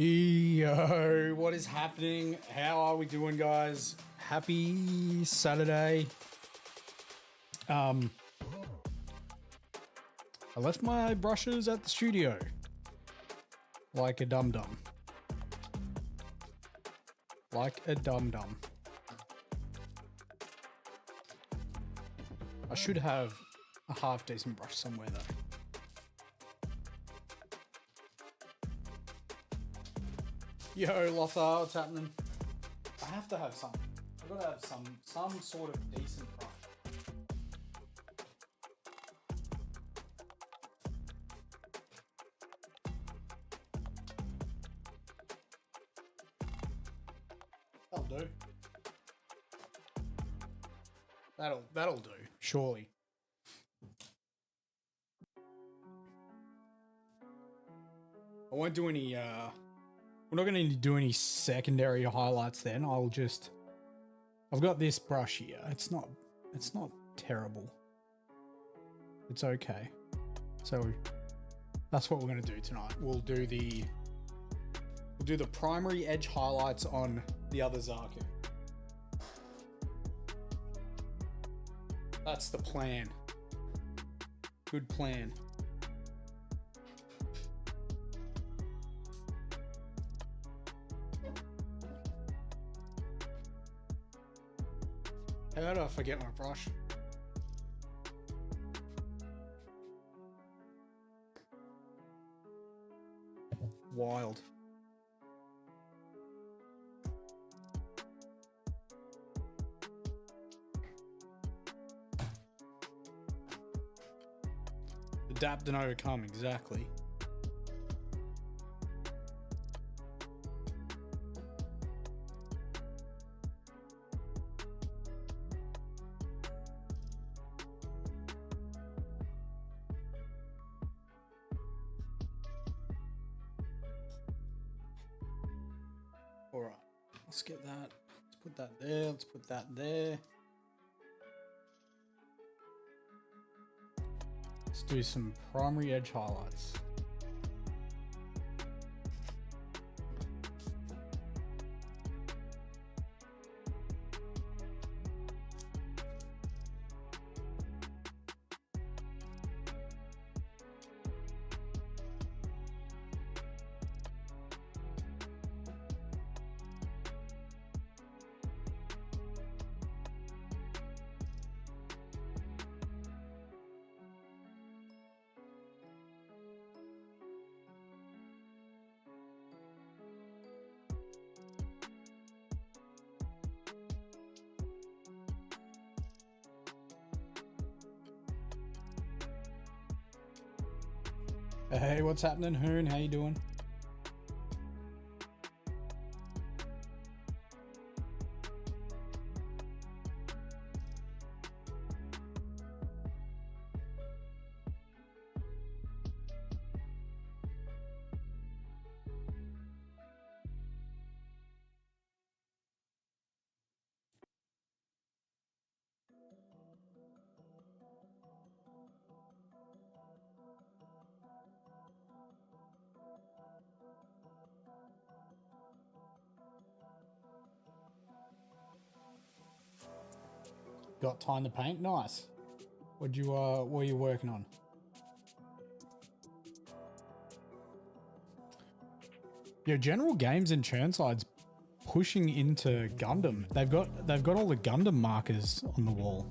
Yo, what is happening? How are we doing, guys? Happy Saturday. I left my brushes at the studio. Like a dum-dum. Like a dum-dum. I should have a half-decent brush somewhere, though. Yo, Lothar, what's happening? I have to have some. I've got to have some sort of decent brush. That'll do. That'll do, surely. I won't do any we're not going to do any secondary highlights then. I've got this brush here. It's not terrible. It's okay. So that's what we're going to do tonight. We'll do the primary edge highlights on the other Zaku. That's the plan. Good plan. How do I forget my brush? Wild. Adapt and overcome, exactly. Alright, let's get that. Let's put that there. Let's put that there. Let's do some primary edge highlights. Hey, what's happening, Hoon? How you doing? Got time to paint? Nice. What are you working on? Yo, General Games and Churnside's pushing into Gundam. They've got all the Gundam markers on the wall.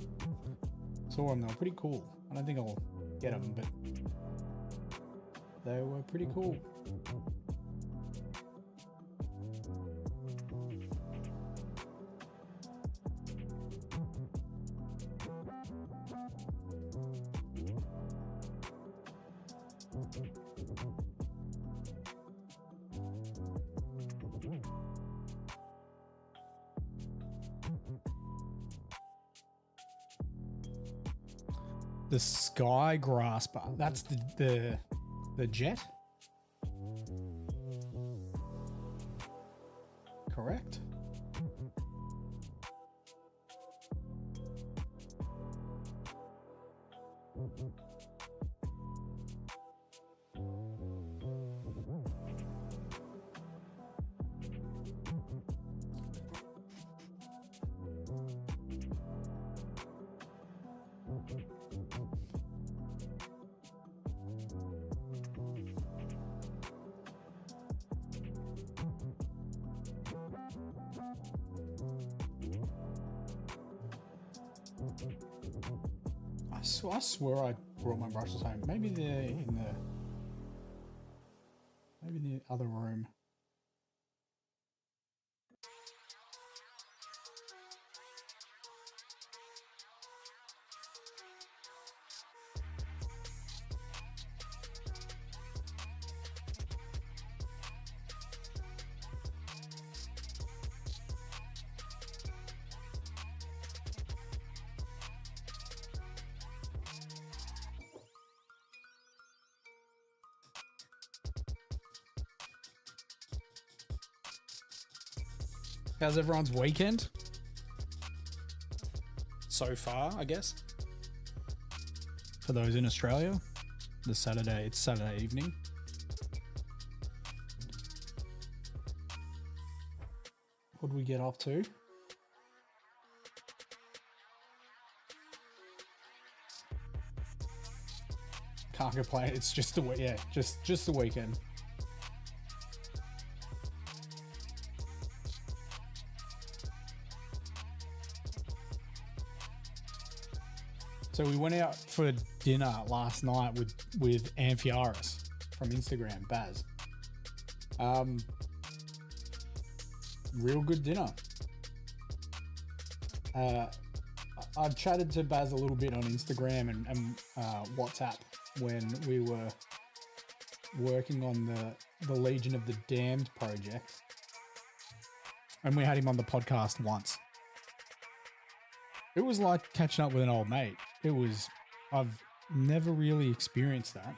Saw them, they were pretty cool. I don't think I'll get them, but they were pretty cool. The Sky Grasper. That's the jet? Correct? I swear I brought my brushes home. Maybe they're in the other room. How's everyone's weekend? So far, I guess. For those in Australia, it's Saturday evening. What did we get up to? Can't complain. It's just just the weekend. So we went out for dinner last night with Amphiaris from Instagram, Baz. Real good dinner. I've chatted to Baz a little bit on Instagram and WhatsApp when we were working on the Legion of the Damned project. And we had him on the podcast once. It was like catching up with an old mate. I've never really experienced that.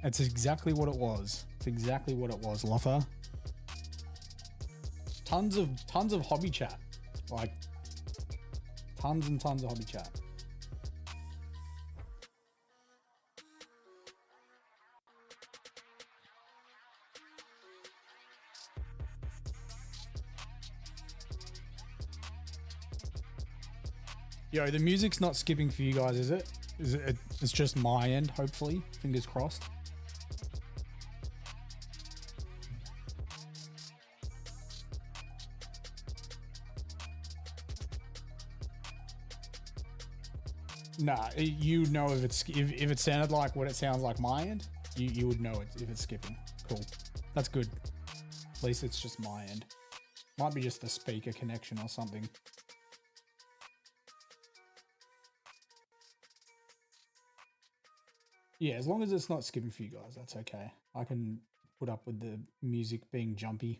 It's exactly what it was. It's exactly what it was, Lotha. Tons of hobby chat. Like, tons and tons of hobby chat. Yo, the music's not skipping for you guys, is it? It's just my end, hopefully. Fingers crossed. Nah, you know if it sounded like what it sounds like my end, you would know it if it's skipping. Cool. That's good. At least it's just my end. Might be just the speaker connection or something. Yeah, as long as it's not skipping for you guys, that's okay. I can put up with the music being jumpy.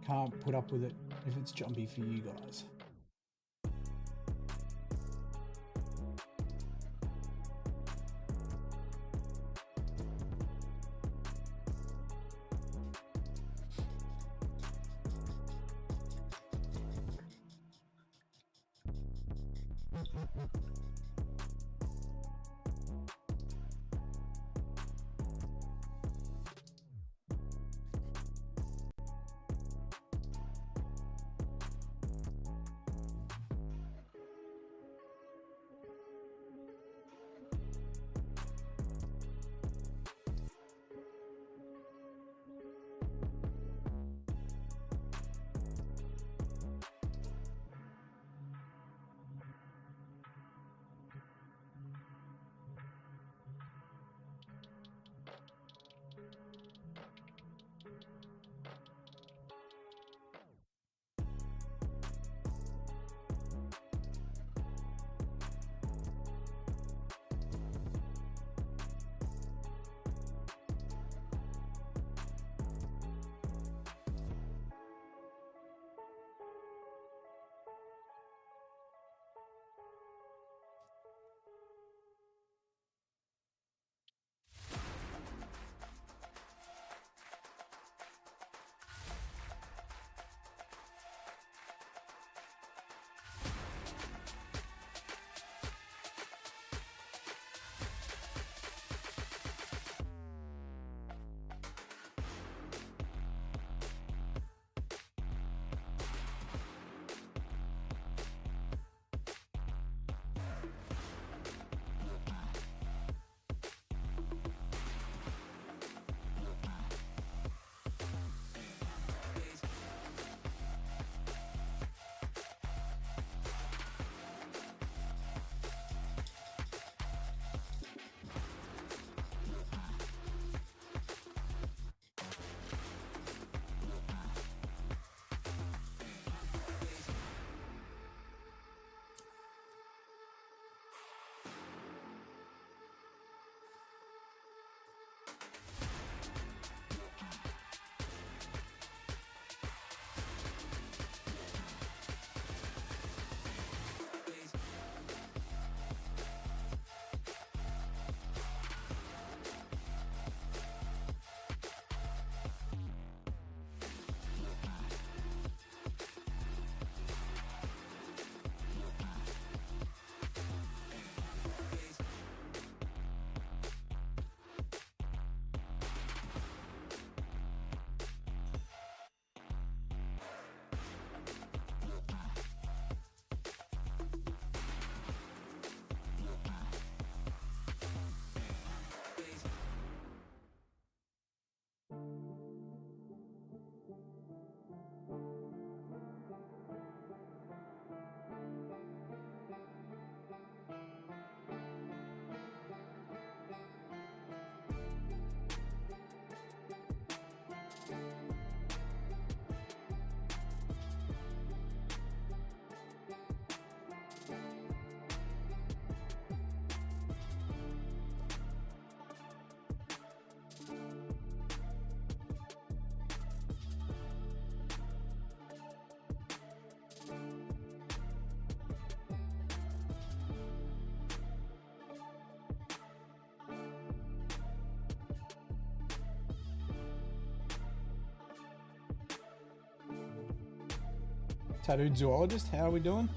Can't put up with it if it's jumpy for you guys. Tattooed zoologist, how are we doing?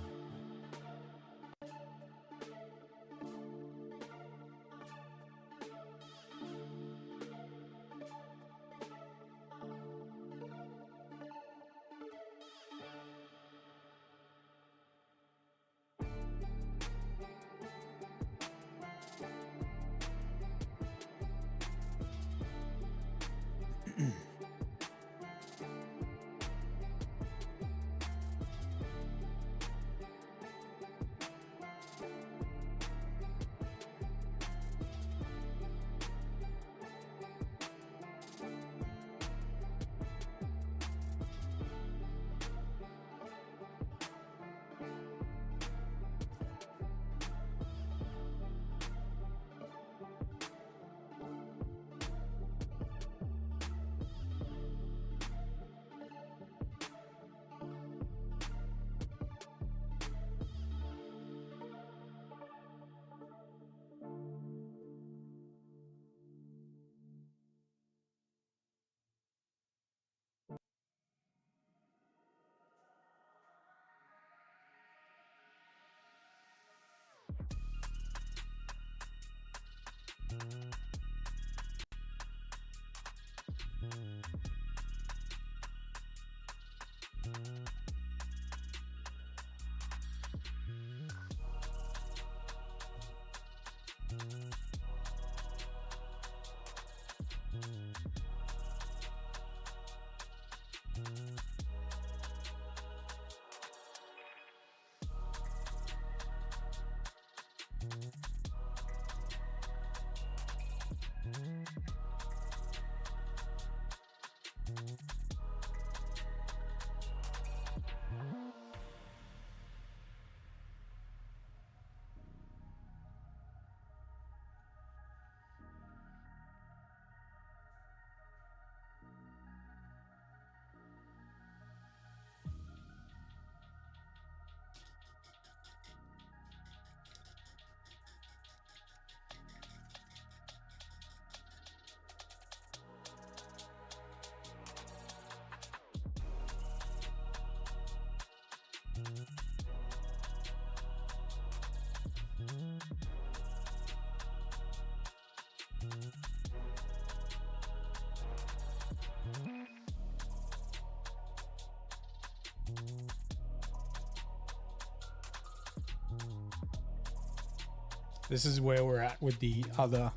This is where we're at with the other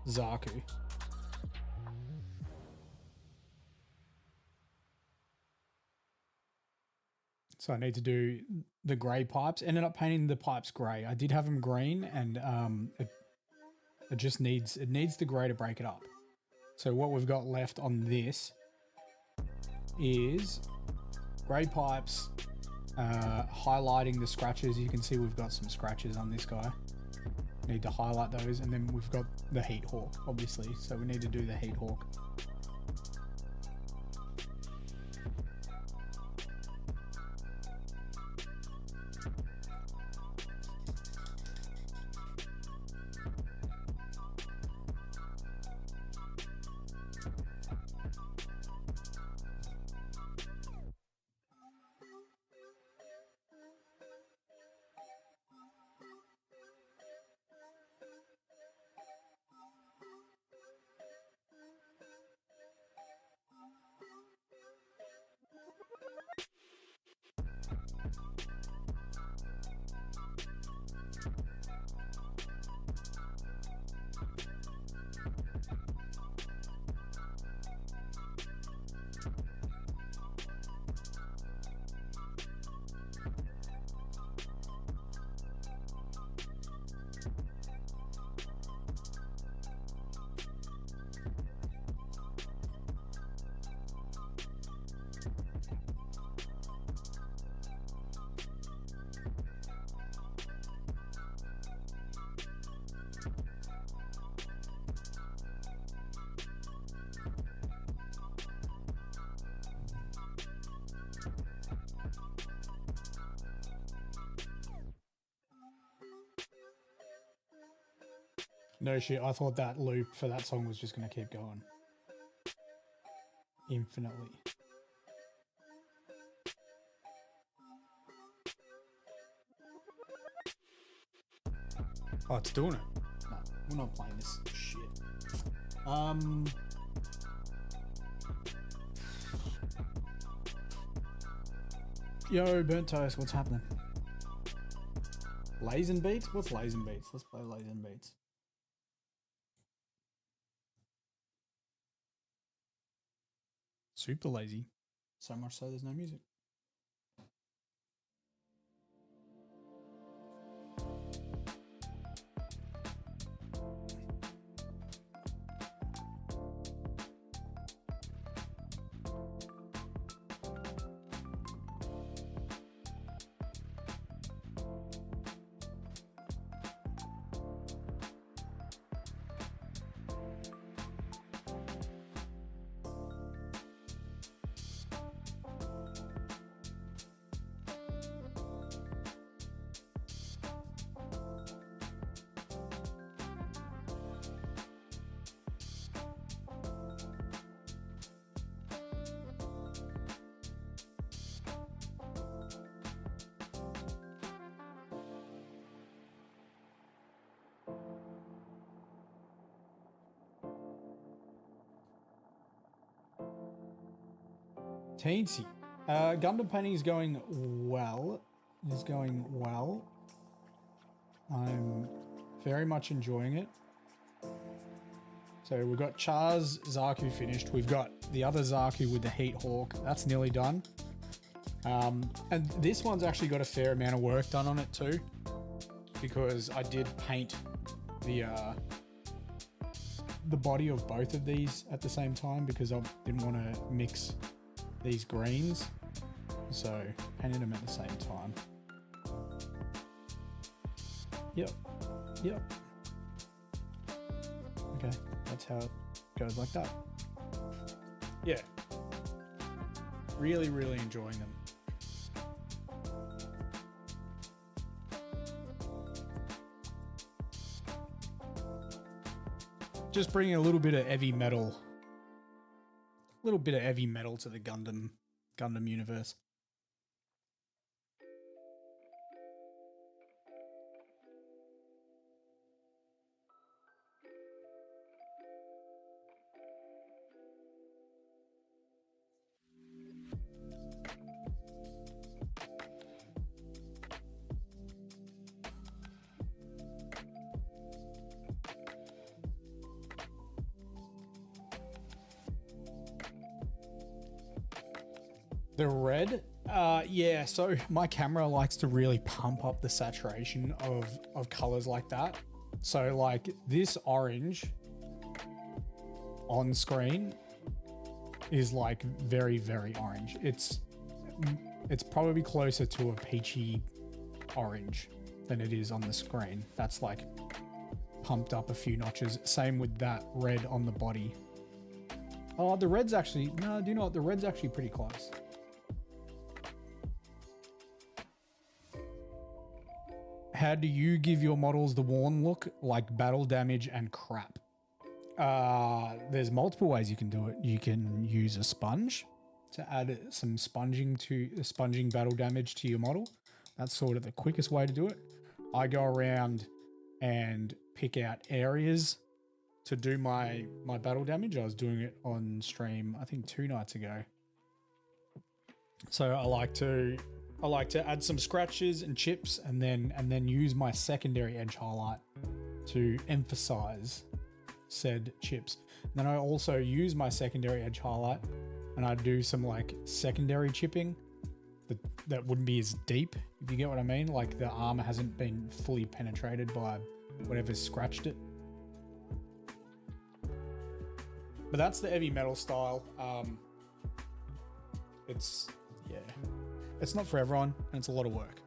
Zaku. So I need to do the grey pipes. Ended up painting the pipes grey. I did have them green, and it just needs the grey to break it up. So what we've got left on this is grey pipes, highlighting the scratches. You can see we've got some scratches on this guy. Need to highlight those, and then we've got the heat hawk, obviously. So we need to do the heat hawk. No shit, I thought that loop for that song was just going to keep going. Infinitely. Oh, it's doing it. No, we're not playing this shit. Yo, Burnt Toast, what's happening? Lays and Beats? What's Lays and Beats? Let's play Lays and Beats. Super lazy. So much so there's no music. Teensy. Gundam painting is going well. Is going well. I'm very much enjoying it. So we've got Char's Zaku finished. We've got the other Zaku with the Heat Hawk. That's nearly done. And this one's actually got a fair amount of work done on it too, because I did paint the body of both of these at the same time because I didn't want to mix these greens, so painted them at the same time. Yep. Okay, that's how it goes, like that. Yeah, really enjoying them. Just bringing a little bit of heavy metal. To the Gundam universe. The red? Yeah, so my camera likes to really pump up the saturation of colors like that. So like this orange on screen is like very orange. It's probably closer to a peachy orange than it is on the screen. That's like pumped up a few notches. Same with that red on the body. Oh, the red's actually, no, do you know what? The red's actually pretty close. How do you give your models the worn look? Like battle damage and crap. There's multiple ways you can do it. You can use a sponge to add some sponging battle damage to your model. That's sort of the quickest way to do it. I go around and pick out areas to do my battle damage. I was doing it on stream, I think 2 nights ago. So I like to add some scratches and chips and then use my secondary edge highlight to emphasize said chips. And then I also use my secondary edge highlight and I do some like secondary chipping that wouldn't be as deep, if you get what I mean. Like the armor hasn't been fully penetrated by whatever's scratched it. But that's the heavy metal style. It's not for everyone, and it's a lot of work.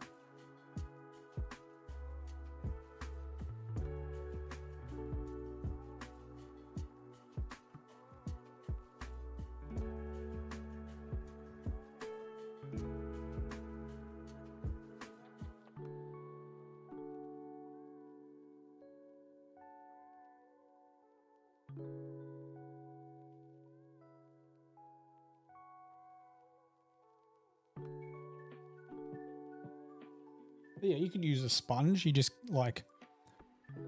But yeah, you can use a sponge. You just like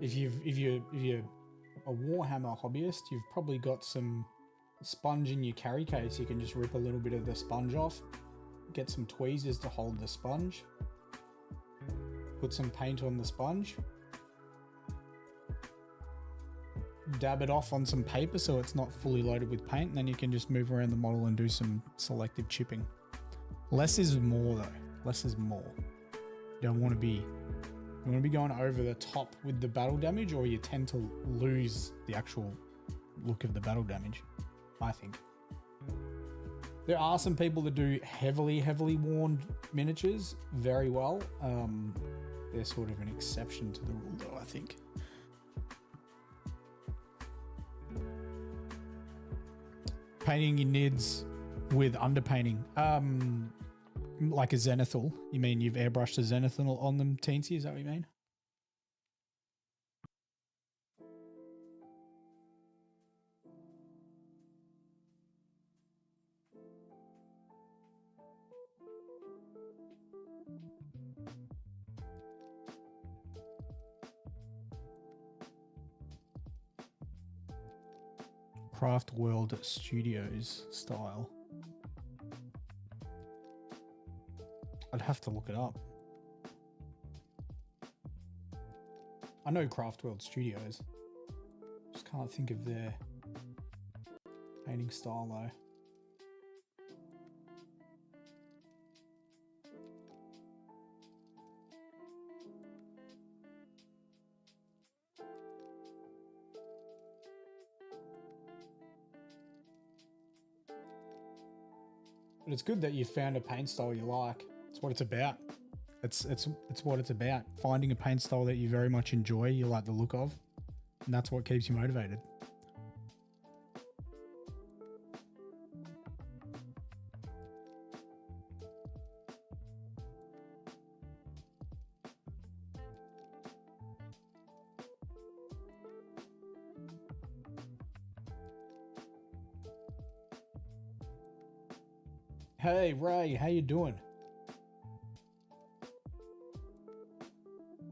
if you're a Warhammer hobbyist, you've probably got some sponge in your carry case. You can just rip a little bit of the sponge off, get some tweezers to hold the sponge, put some paint on the sponge, dab it off on some paper so it's not fully loaded with paint, and then you can just move around the model and do some selective chipping. Less is more though. Less is more. You don't want to be going over the top with the battle damage, or you tend to lose the actual look of the battle damage, I think. There are some people that do heavily worn miniatures very well. They're sort of an exception to the rule though, I think. Painting your nids with underpainting. Like a zenithal. You mean you've airbrushed a zenithal on them, Teensy? Is that what you mean? Craft World Studios style. I'd have to look it up. I know Craft World Studios. Just can't think of their painting style though. But it's good that you found a paint style you like. It's what it's about. It's what it's about. Finding a paint style that you very much enjoy, you like the look of, and that's what keeps you motivated. Hey Ray, how you doing?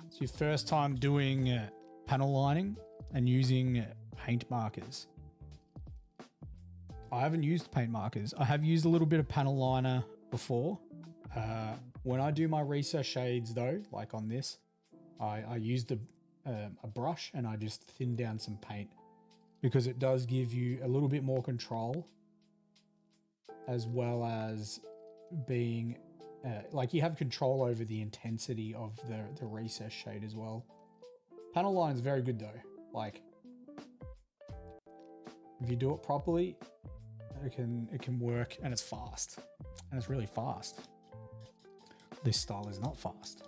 It's your first time doing panel lining and using paint markers. I haven't used paint markers. I have used a little bit of panel liner before. When I do my recess shades though, like on this, I used a brush and I just thin down some paint because it does give you a little bit more control, as well as being like you have control over the intensity of the recess shade as well. Panel line is very good though. Like if you do it properly, it can work, and it's fast, and it's really fast. This style is not fast.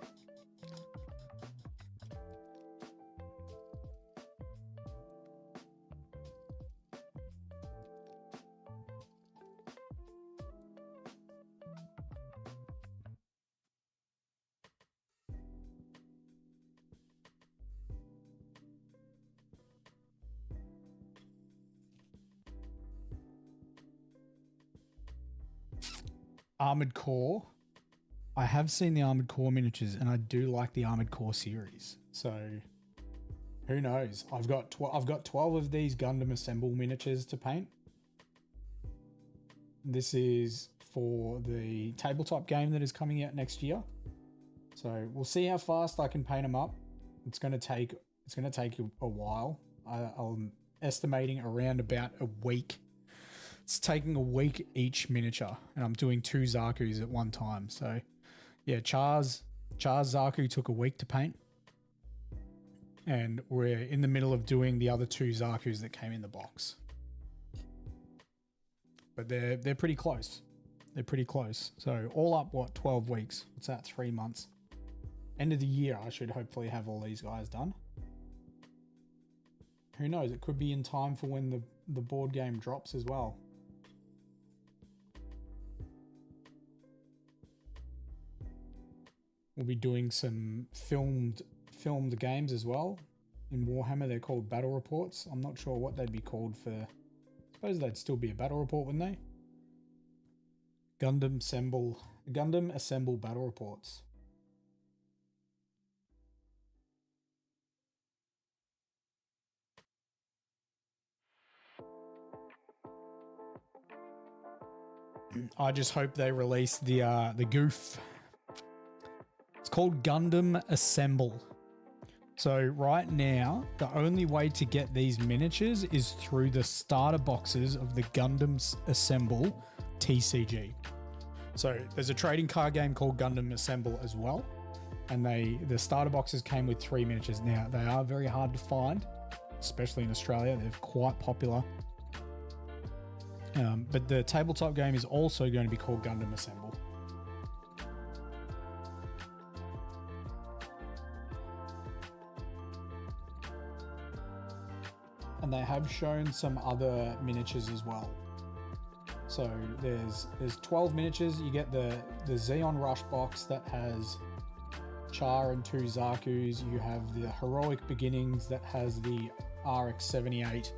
Armored Core. I have seen the Armored Core miniatures, and I do like the Armored Core series. So who knows? I've got 12 of these Gundam Assemble miniatures to paint. This is for the tabletop game that is coming out next year. So we'll see how fast I can paint them up. It's going to take a while. I'm estimating around about a week. It's taking a week each miniature, and I'm doing 2 Zakus at one time. So yeah, Char's Zaku took a week to paint, and we're in the middle of doing the other 2 Zakus that came in the box. But they're pretty close. They're pretty close. So all up, what, 12 weeks? What's that, 3 months? End of the year, I should hopefully have all these guys done. Who knows? It could be in time for when the board game drops as well. We'll be doing some filmed games as well. In Warhammer, they're called battle reports. I'm not sure what they'd be called for. I suppose they'd still be a battle report, wouldn't they? Gundam Assemble battle reports. I just hope they release the goof. It's called Gundam Assemble. So right now, the only way to get these miniatures is through the starter boxes of the Gundam Assemble TCG. So there's a trading card game called Gundam Assemble as well. And the starter boxes came with 3 miniatures. Now, they are very hard to find, especially in Australia. They're quite popular. But the tabletop game is also going to be called Gundam Assemble. And they have shown some other miniatures as well. So there's 12 miniatures. You get the Xeon Rush box that has Char and 2 Zakus. You have the Heroic Beginnings that has the RX-78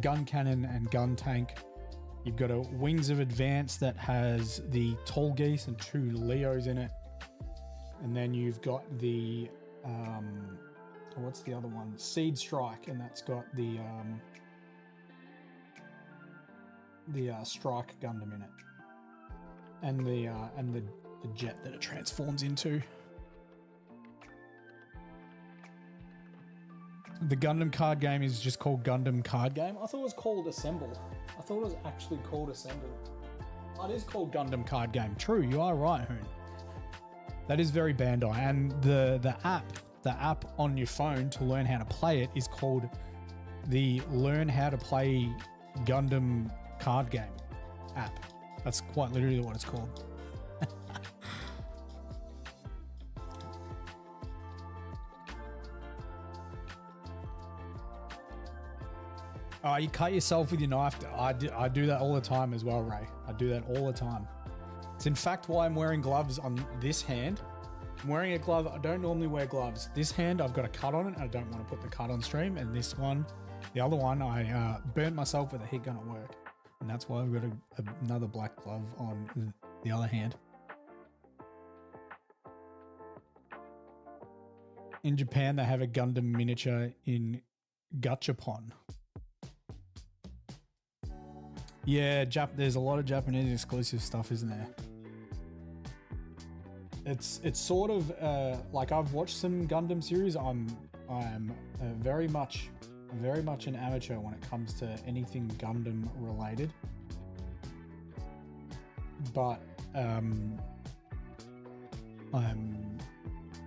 gun cannon and gun tank. You've got a Wings of Advance that has the Tall Geese and 2 Leos in it. And then you've got the what's the other one? Seed Strike, and that's got the Strike Gundam in it, and the jet that it transforms into. The Gundam card game is just called Gundam Card Game. I thought it was called Assemble. I thought it was actually called Assemble. Oh, it is called Gundam Card Game. True, you are right, Hoon. That is very Bandai, and the app on your phone to learn how to play it is called the Learn How to Play Gundam Card Game app. That's quite literally what it's called. Oh, you cut yourself with your knife. I do that all the time as well, Ray. I do that all the time. It's in fact why I'm wearing gloves on this hand. I'm wearing a glove. I don't normally wear gloves. This hand, I've got a cut on it. I don't want to put the cut on stream. And this one, the other one, I burnt myself with a heat gun at work. And that's why I've got another black glove on the other hand. In Japan, they have a Gundam miniature in Gachapon. Yeah, there's a lot of Japanese exclusive stuff, isn't there? It's sort of like I've watched some Gundam series. I'm very much an amateur when it comes to anything Gundam related. But I'm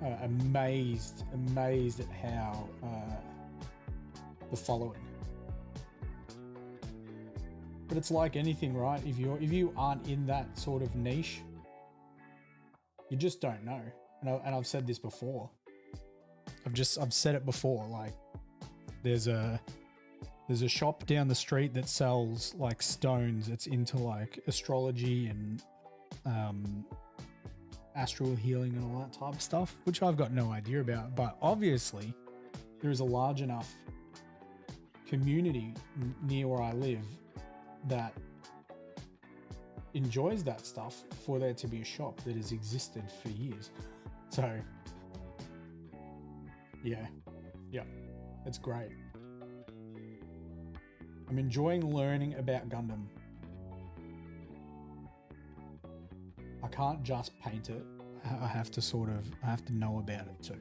amazed at how the following. But it's like anything, right? If you aren't in that sort of niche, you just don't know. And I've said this before. I've said it before. Like, there's a shop down the street that sells like stones. It's into like astrology and astral healing and all that type of stuff, which I've got no idea about. But obviously, there is a large enough community near where I live that enjoys that stuff for there to be a shop that has existed for years. So yeah, it's great. I'm enjoying learning about Gundam. I can't just paint it. I have to know about it too.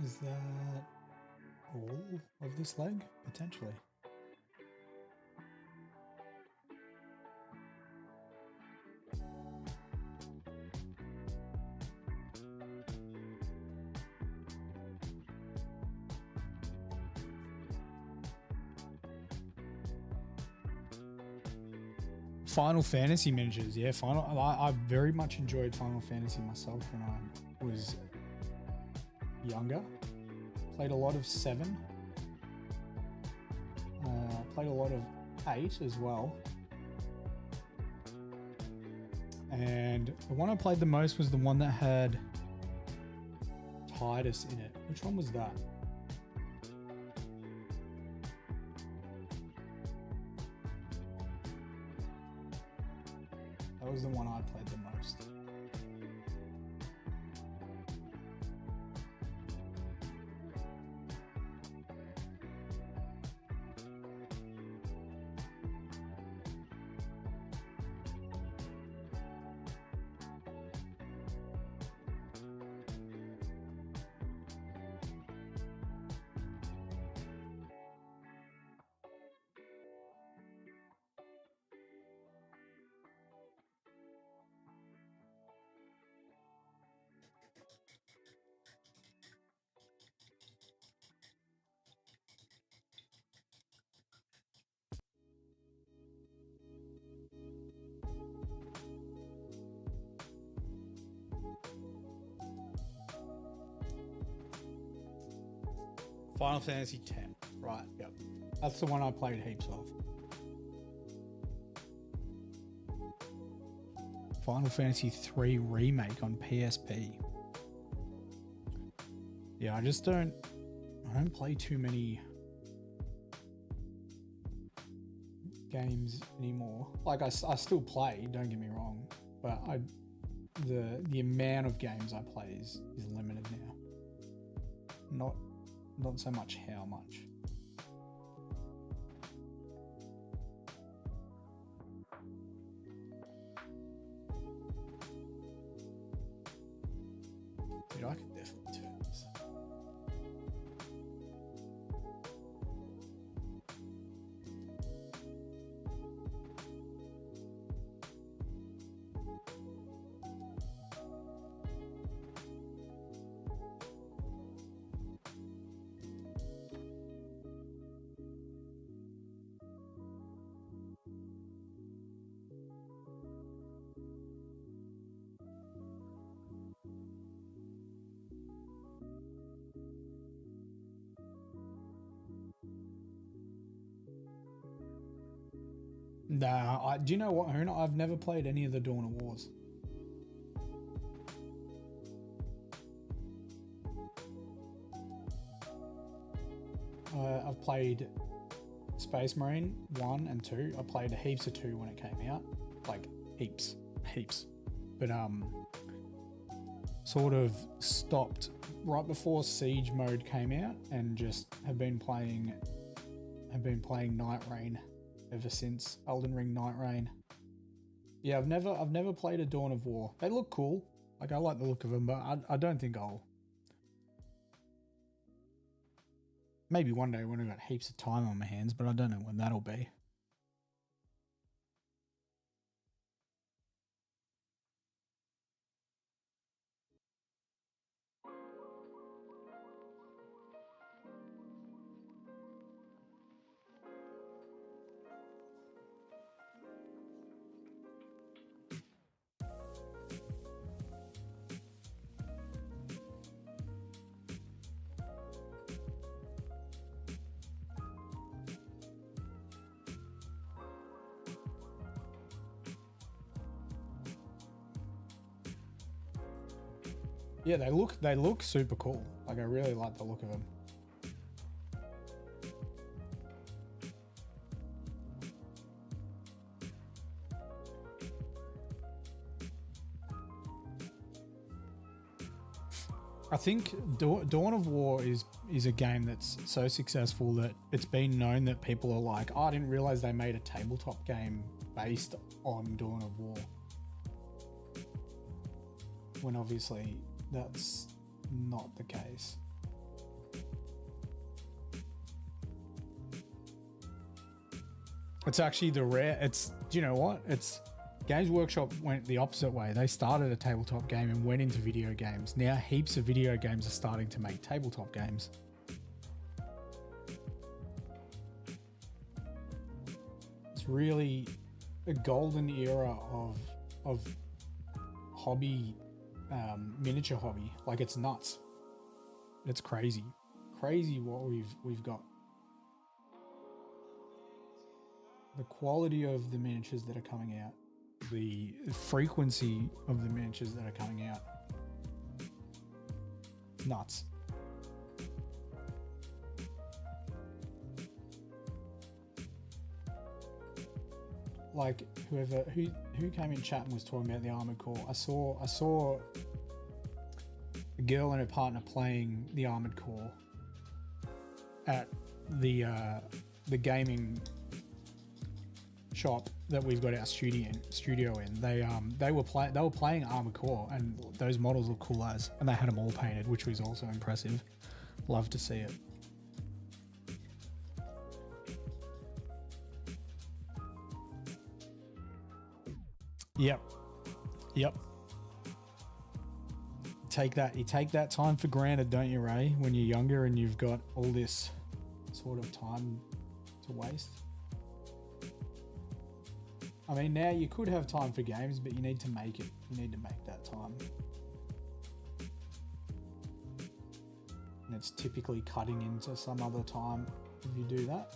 Is that all of this leg? Potentially. Final Fantasy miniatures, yeah. I very much enjoyed Final Fantasy myself when I was younger. Played a lot of 7. Played a lot of 8 as well. And the one I played the most was the one that had Titus in it. Which one was that? That was the one I played the most. Final Fantasy X. Right, yep. That's the one I played heaps of. Final Fantasy 3 Remake on PSP. Yeah, I don't play too many games anymore. Like I still play, don't get me wrong, but the amount of games I play is limited now. Not so much how much. Dude, I could definitely turn this. Nah, do you know what, Hoon? I've never played any of the Dawn of Wars. I've played Space Marine 1 and 2. I played heaps of 2 when it came out. Like, heaps. But, sort of stopped right before Siege mode came out and just have been playing Night Rain ever since. Elden Ring Night Rain. Yeah, I've never played a Dawn of War. They look cool. Like, I like the look of them, but I don't think I'll. Maybe one day when I've got heaps of time on my hands, but I don't know when that'll be. Yeah, they look super cool. Like, I really like the look of them. I think Dawn of War is a game that's so successful that it's been known that people are like, oh, I didn't realize they made a tabletop game based on Dawn of War. When obviously that's not the case. It's actually the rare. It's, do you know what? It's Games Workshop went the opposite way. They started a tabletop game and went into video games. Now heaps of video games are starting to make tabletop games. It's really a golden era of hobby, miniature hobby. Like, it's nuts. It's crazy what we've got. The quality of the miniatures that are coming out, the frequency of the miniatures that are coming out, it's nuts. Like, who came in chat and was talking about the Armored Core, I saw a girl and her partner playing the Armored Core at the gaming shop that we've got our studio in. They were playing Armored Core, and those models look cool as, and they had them all painted, which was also impressive. Love to see it. Yep. You take that time for granted, don't you, Ray? When you're younger and you've got all this sort of time to waste. I mean, now you could have time for games, but you need to make it. You need to make that time. And it's typically cutting into some other time if you do that.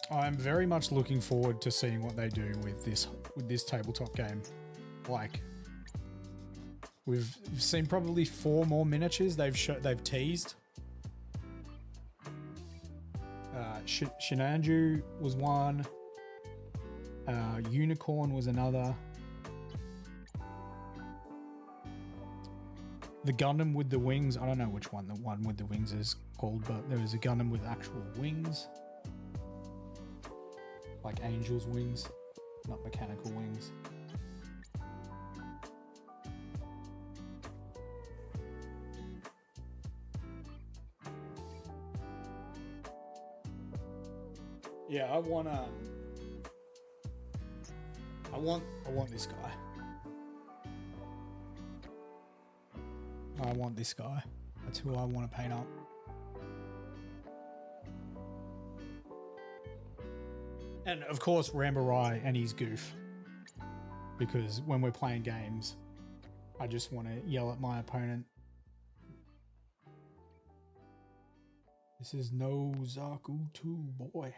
I'm very much looking forward to seeing what they do with this tabletop game. Like, we've seen probably 4 more miniatures they've teased. Shinanju was one. Unicorn was another. The Gundam with the wings, I don't know which one the one with the wings is called, but there was a Gundam with actual wings. Like angel's wings, not mechanical wings. Yeah, I want this guy. I want this guy. That's who I want to paint up. And of course, Rambarai and his goof. Because when we're playing games, I just want to yell at my opponent. This is no Zaku 2, boy.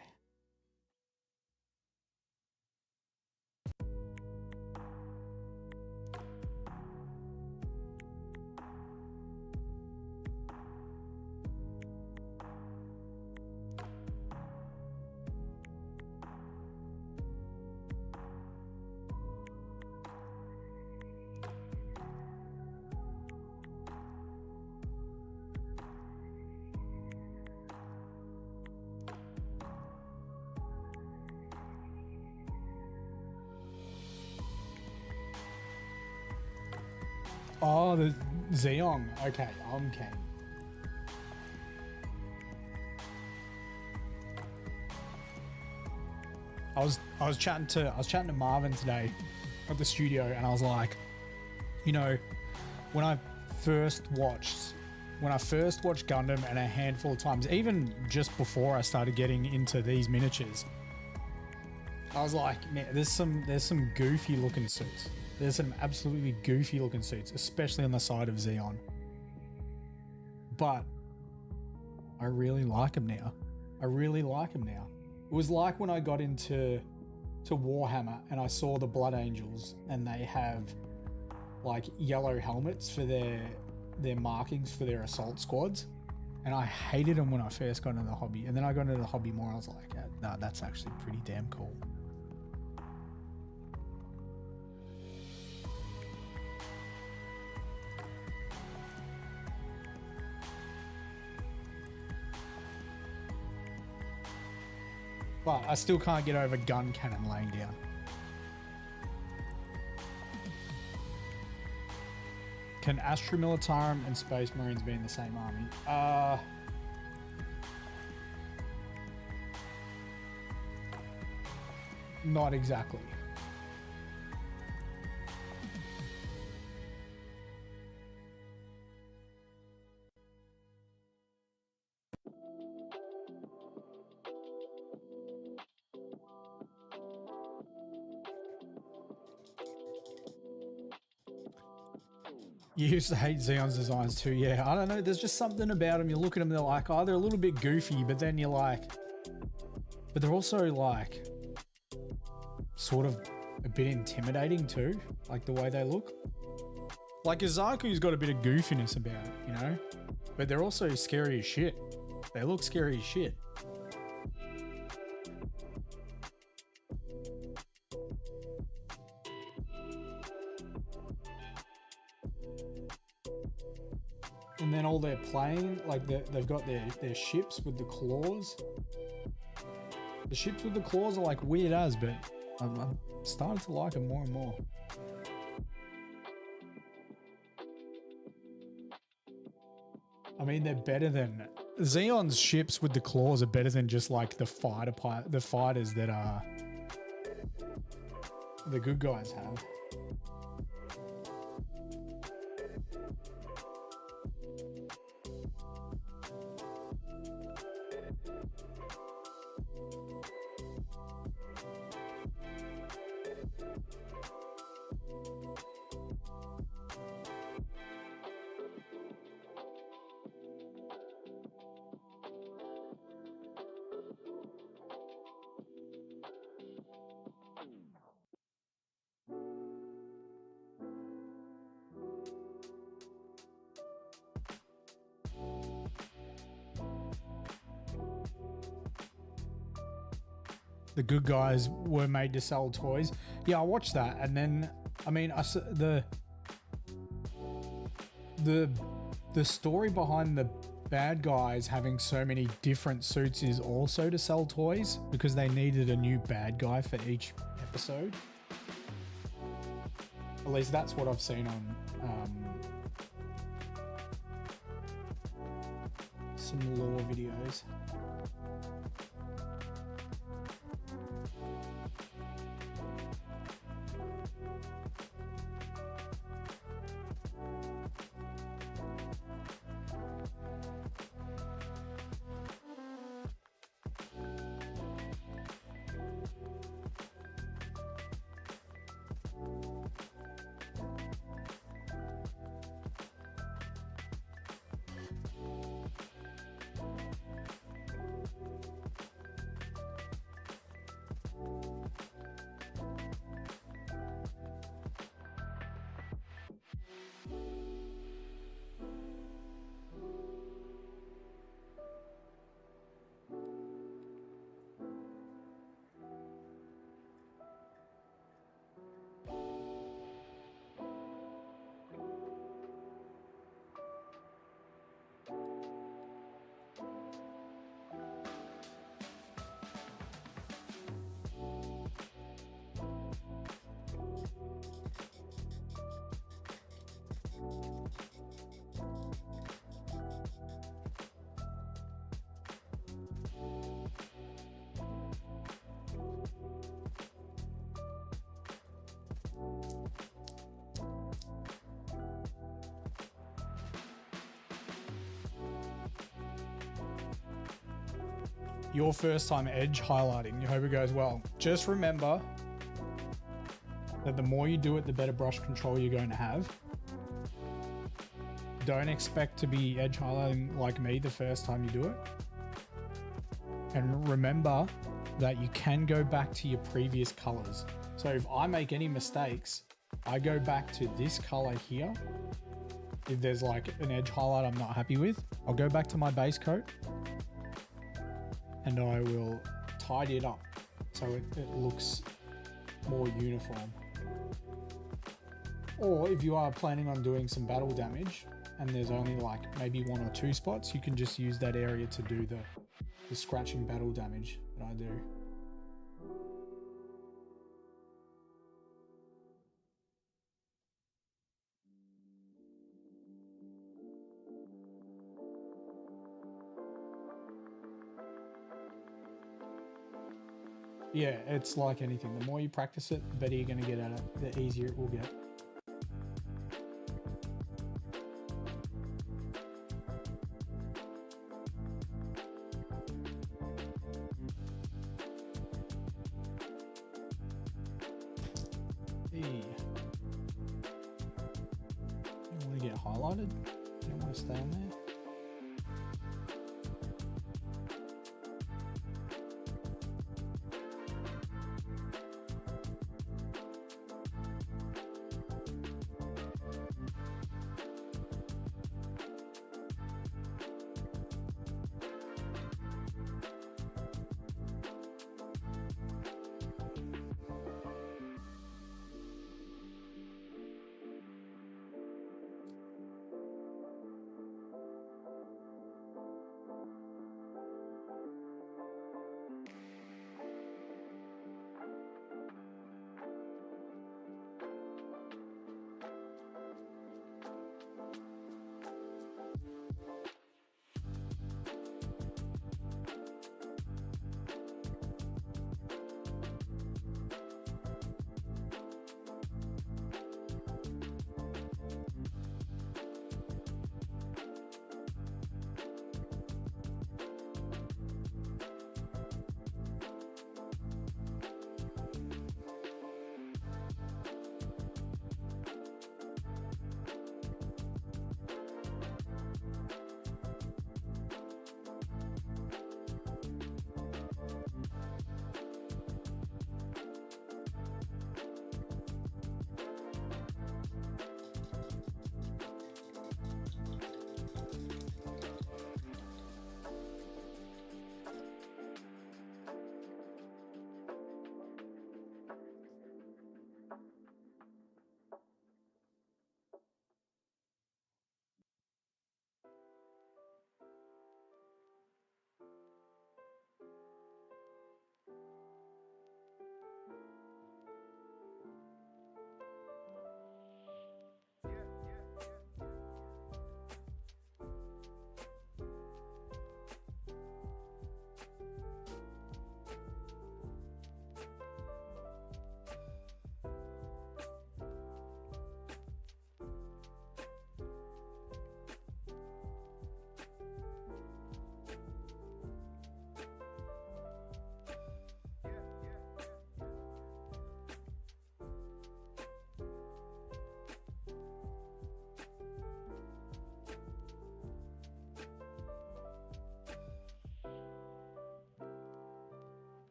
Oh, the Zeong. Okay, I'm Ken. I was chatting to Marvin today at the studio, and I was like, you know, when I first watched Gundam, and a handful of times, even just before I started getting into these miniatures, I was like, man, there's some goofy looking suits. There's some absolutely goofy looking suits, especially on the side of Xeon. But I really like them now. It was like when I got into Warhammer and I saw the Blood Angels, and they have like yellow helmets for their markings for their assault squads. And I hated them when I first got into the hobby. And then I got into the hobby more. I was like, nah, that's actually pretty damn cool. But I still can't get over gun cannon laying down. Can Astra Militarum and Space Marines be in the same army? Not exactly. You used to hate Xeon's designs too, yeah. I don't know, there's just something about them. You look at them, they're like, oh, they're a little bit goofy, but then you're like, but they're also like, sort of a bit intimidating too, like the way they look. Like Zaku's got a bit of goofiness about it, you know? But they're also scary as shit. They look scary as shit. And then all their plane, like they've got their ships with the claws. The ships with the claws are like weird as, but I'm starting to like them more and more. I mean, they're better than Xeon's ships with the claws are better than just like the fighters that the good guys have. The good guys were made to sell toys. Yeah, I watched that, and then I mean, the story behind the bad guys having so many different suits is also to sell toys because they needed a new bad guy for each episode. At least that's what I've seen on some lore videos. Your first time edge highlighting. You hope it goes well. Just remember that the more you do it, the better brush control you're going to have. Don't expect to be edge highlighting like me the first time you do it. And remember that you can go back to your previous colors. So if I make any mistakes, I go back to this color here if there's like an edge highlight I'm not happy with, I'll go back to my base coat and I will tidy it up so it looks more uniform. Or if you are planning on doing some battle damage and there's only like maybe 1 or 2 spots, you can just use that area to do the scratching battle damage that I do. Yeah, it's like anything. The more you practice it, the better you're going to get at it, the easier it will get. Don't want to get highlighted. Don't want to stay on there.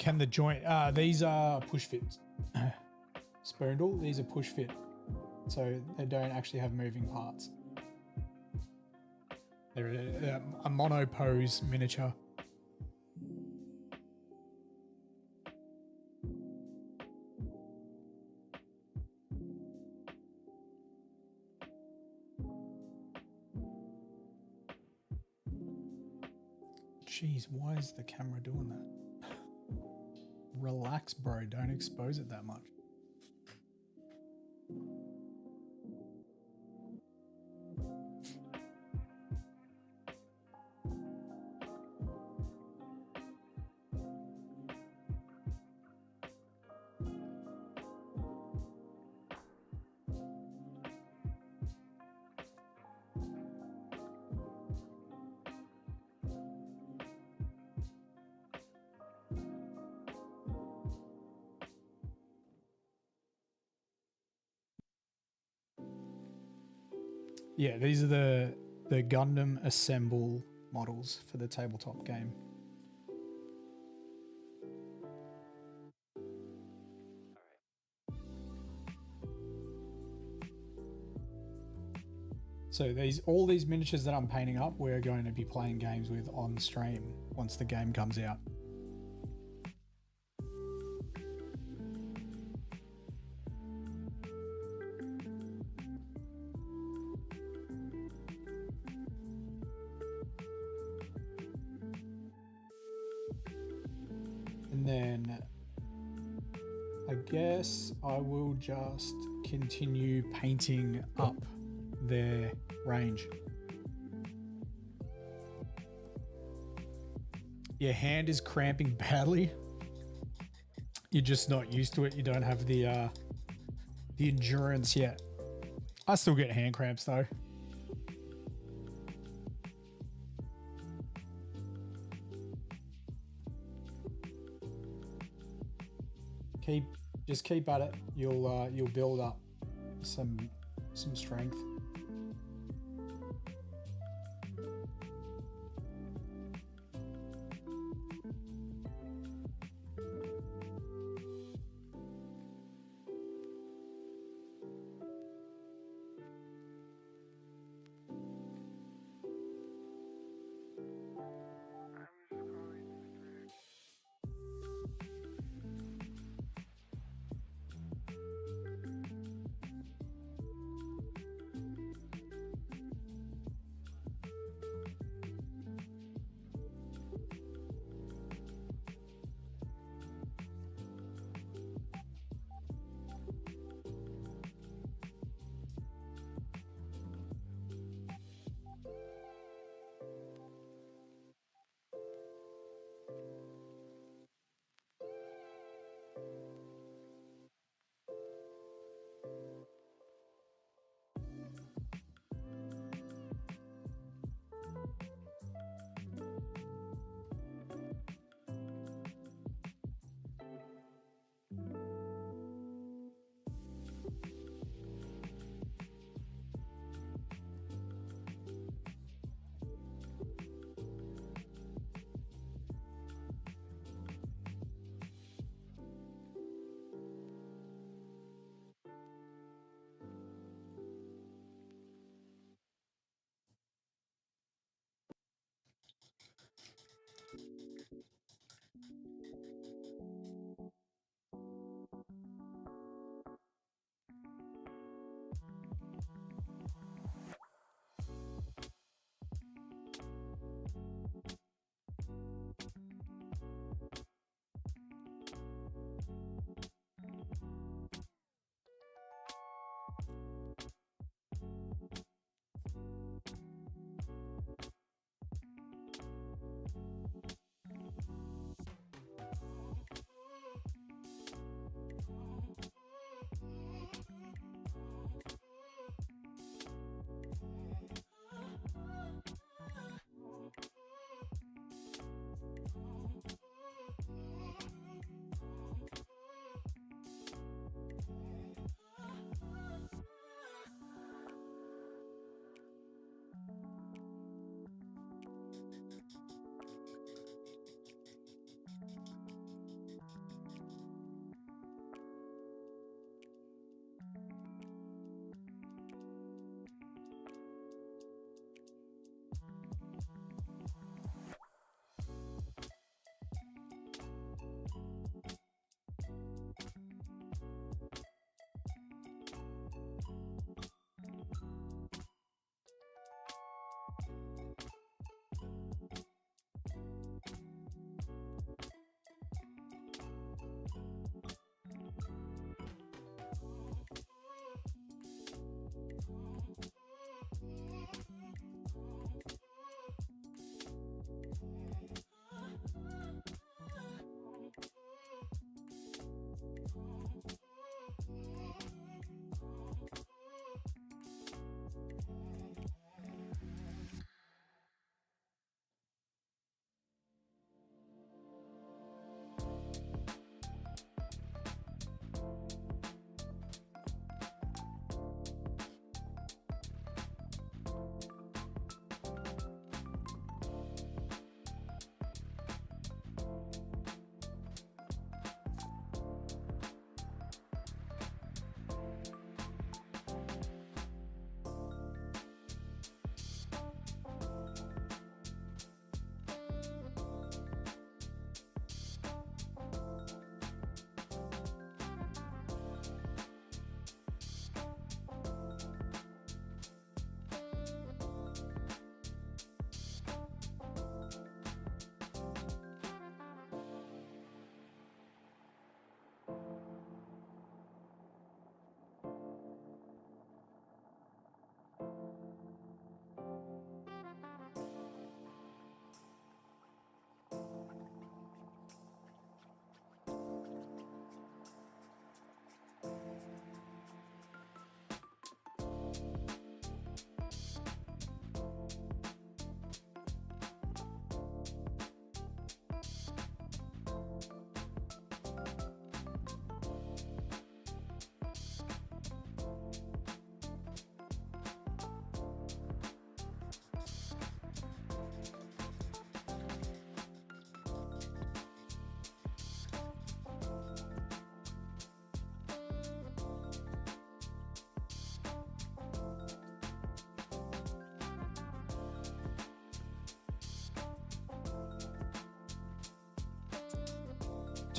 can the joint, these are push fits. Spoondle, these are push fit. So they don't actually have moving parts. They're a monopose miniature. Jeez, why is the camera doing that? Relax, bro. Don't expose it that much. Yeah, these are the Gundam Assemble models for the tabletop game. So all these miniatures that I'm painting up, we're going to be playing games with on stream once the game comes out. And then I guess I will just continue painting up their range. Your hand is cramping badly. You're just not used to it. You don't have the endurance yet. I still get hand cramps though. Just keep at it. You'll build up some strength.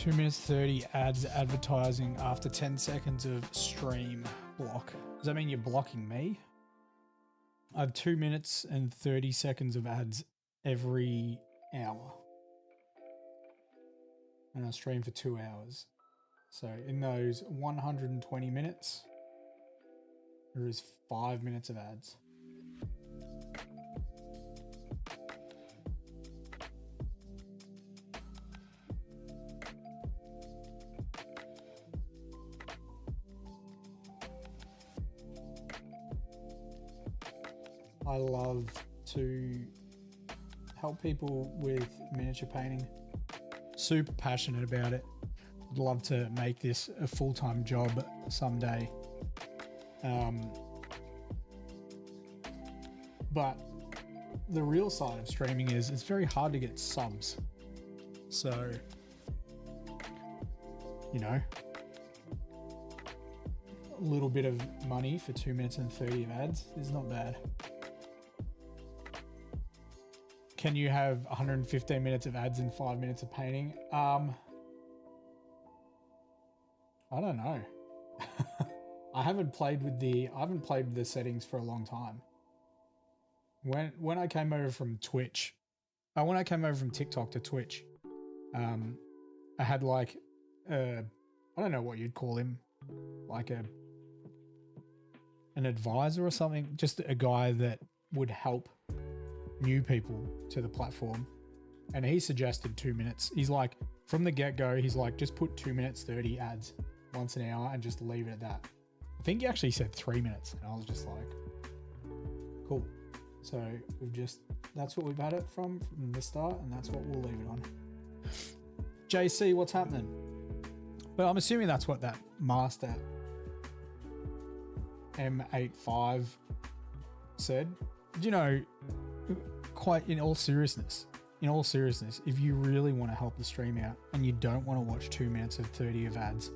2 minutes 30 ads advertising after 10 seconds of stream block. Does that mean you're blocking me? I have 2 minutes and 30 seconds of ads every hour. And I stream for 2 hours. So in those 120 minutes, there is 5 minutes of ads. I love to help people with miniature painting. Super passionate about it. Would love to make this a full-time job someday. But the real side of streaming is it's very hard to get subs. So, you know, a little bit of money for 2 minutes and 30 of ads is not bad. Can you have 115 minutes of ads and 5 minutes of painting? I don't know. I haven't played with the settings for a long time. When I came over from Twitch, when I came over from TikTok to Twitch, I had like I don't know what you'd call him, like an advisor or something, just a guy that would help new people to the platform, and he suggested 2 minutes. He's like, from the get-go, he's like, just put 2 minutes 30 ads once an hour and just leave it at that. I think he actually said 3 minutes, and I was just like, cool. So that's what we've had it from the start, and that's what we'll leave it on. JC, what's happening? But I'm assuming that's what that master M85 said. You know, quite in all seriousness, if you really want to help the stream out and you don't want to watch 2 minutes of 30 of ads,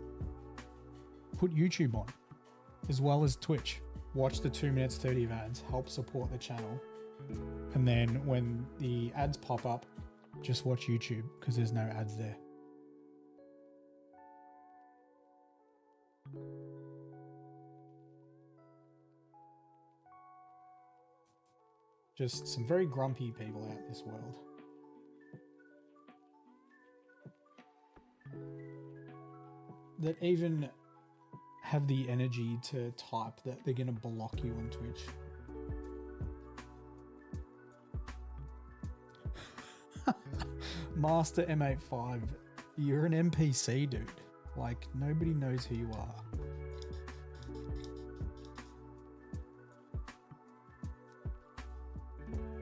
put YouTube on as well as Twitch. Watch the 2 minutes 30 of ads, help support the channel, and then when the ads pop up, just watch YouTube because there's no ads there. Just some very grumpy people out in this world. That even have the energy to type that they're going to block you on Twitch. Master M85, you're an NPC, dude. Like, nobody knows who you are.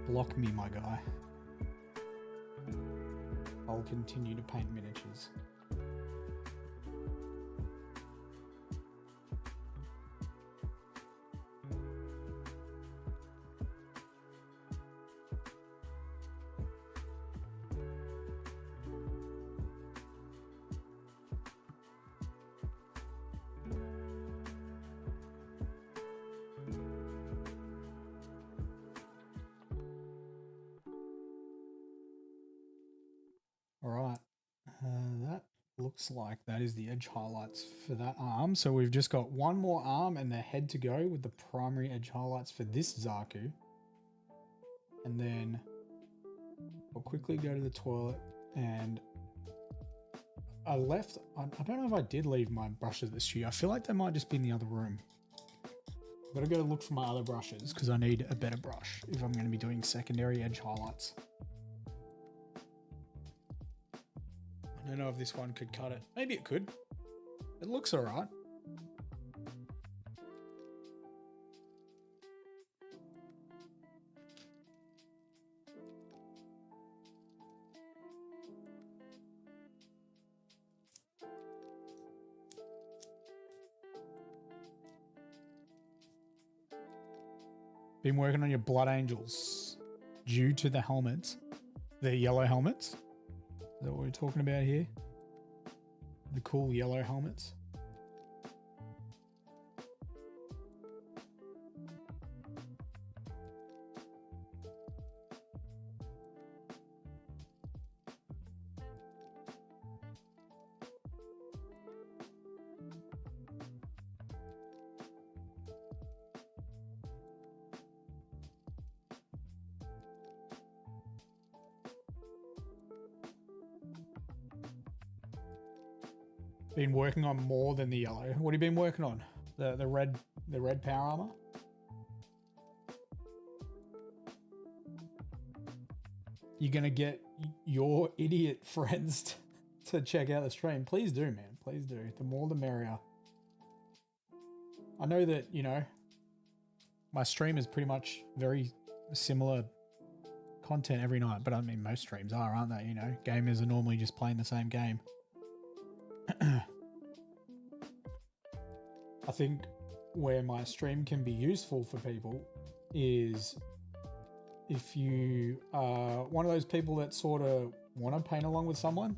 Block me, my guy. I'll continue to paint miniatures. Alright, that looks like that is the edge highlights for that arm. So we've just got one more arm and the head to go with the primary edge highlights for this Zaku. And then I'll quickly go to the toilet, and I don't know if I did leave my brushes at the studio. I feel like they might just be in the other room. I've got to go look for my other brushes because I need a better brush if I'm going to be doing secondary edge highlights. I don't know if this one could cut it. Maybe it could. It looks all right. Been working on your Blood Angels due to the helmets, the yellow helmets. Is that what we're talking about here? The cool yellow helmets. been working on more than the yellow. What have you been working on? The red power armor? You're gonna get your idiot friends to check out the stream. Please do, man. Please do. The more the merrier. I know that, you know, my stream is pretty much very similar content every night, but I mean, most streams are, aren't they? You know, gamers are normally just playing the same game. I think where my stream can be useful for people is if you are one of those people that sort of want to paint along with someone.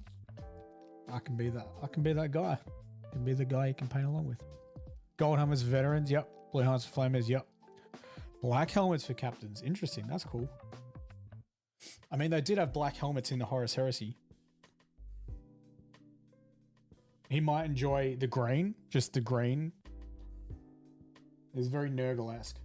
I can be that. I can be that guy. I can be the guy you can paint along with. Gold helmets for veterans. Yep. Blue helmets for flamers. Yep. Black helmets for captains. Interesting. That's cool. I mean, they did have black helmets in the Horus Heresy. He might enjoy the green. Just the green. It's very Nurgle-esque.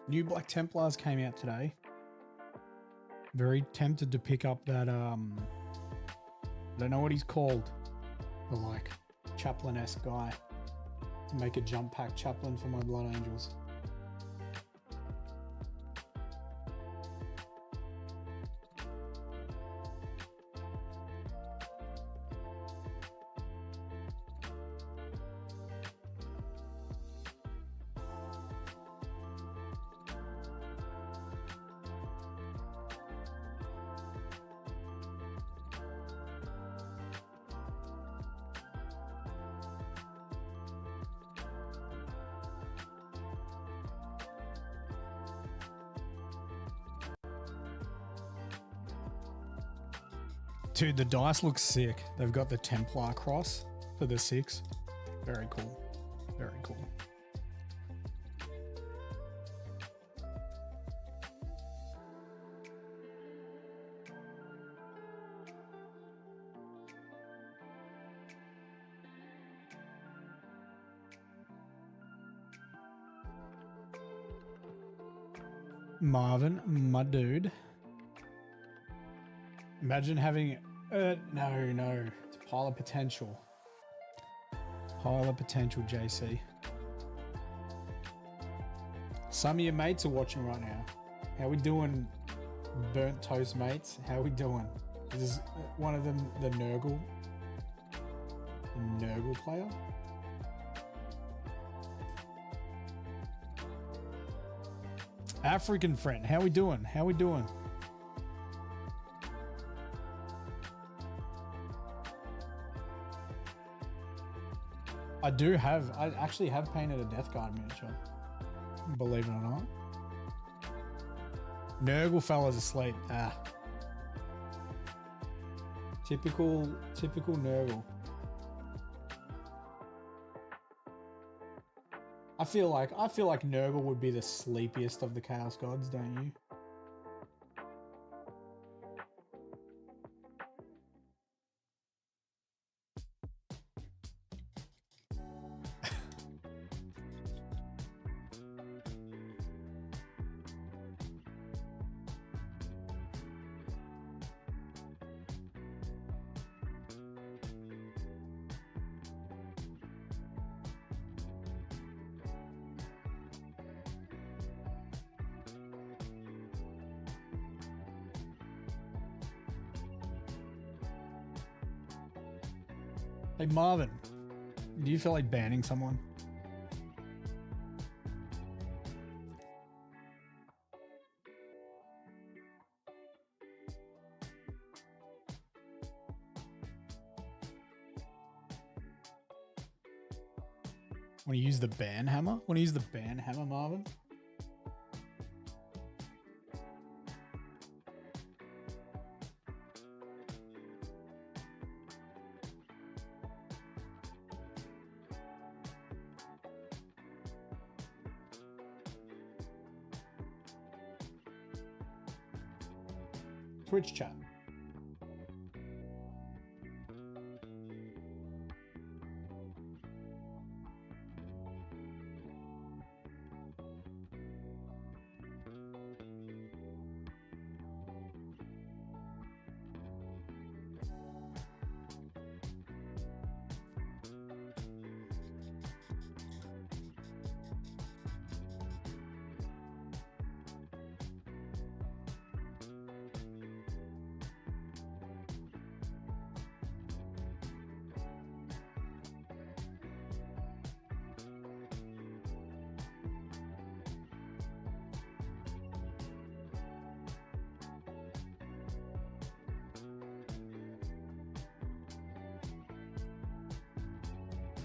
New Black Templars came out today. Very tempted to pick up that, I don't know what he's called. The like chaplain-esque guy. To make a jump pack chaplain for my Blood Angels. Dude, the dice looks sick. They've got the Templar cross for the 6. Very cool. Very cool. Marvin, my dude. Imagine having, no, it's a pile of potential. Pile of potential, JC. Some of your mates are watching right now. How we doing, burnt toast mates? How we doing? Is one of them the Nurgle? The Nurgle player? African friend, how we doing? How we doing? I actually have painted a Death Guard miniature. Believe it or not. Nurgle fella's asleep. Ah. Typical Nurgle. I feel like Nurgle would be the sleepiest of the Chaos Gods, don't you? Hey Marvin, do you feel like banning someone? Want to use the ban hammer? Want to use the ban hammer, Marvin? Twitch chat.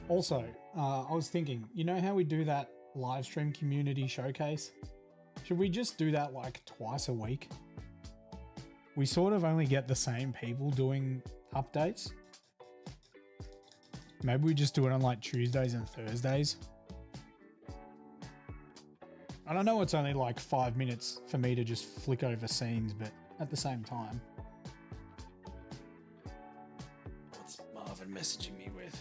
Also, I was thinking, you know how we do that live stream community showcase? Should we just do that like twice a week? We sort of only get the same people doing updates. Maybe we just do it on like Tuesdays and Thursdays. I don't know, it's only like 5 minutes for me to just flick over scenes, but at the same time. What's Marvin messaging me with?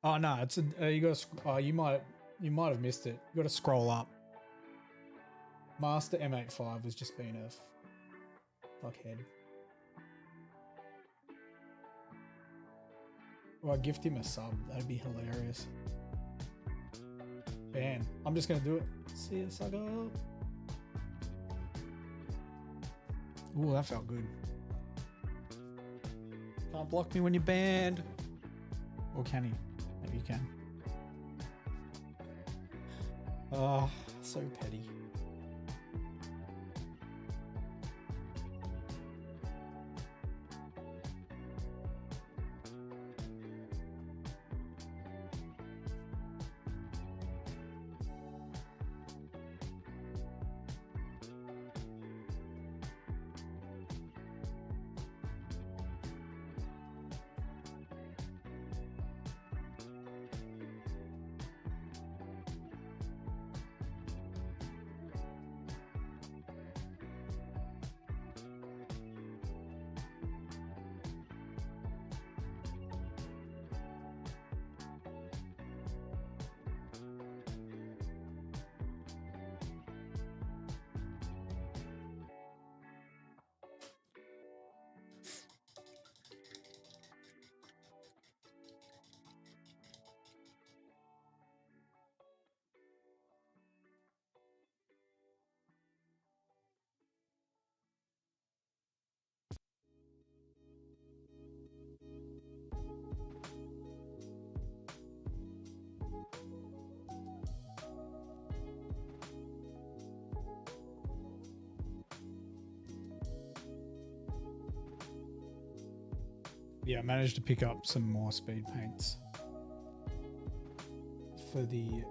Oh no, it's a, you got to. You might have missed it. You got to scroll up. Master M85 has just been a fuckhead. Or I gift him a sub. That'd be hilarious. Ban. I'm just gonna do it. See ya, sucker. Ooh, that felt good. Can't block me when you're banned. Or can he? Maybe you can. Oh, so petty. Yeah, I managed to pick up some more speed paints for the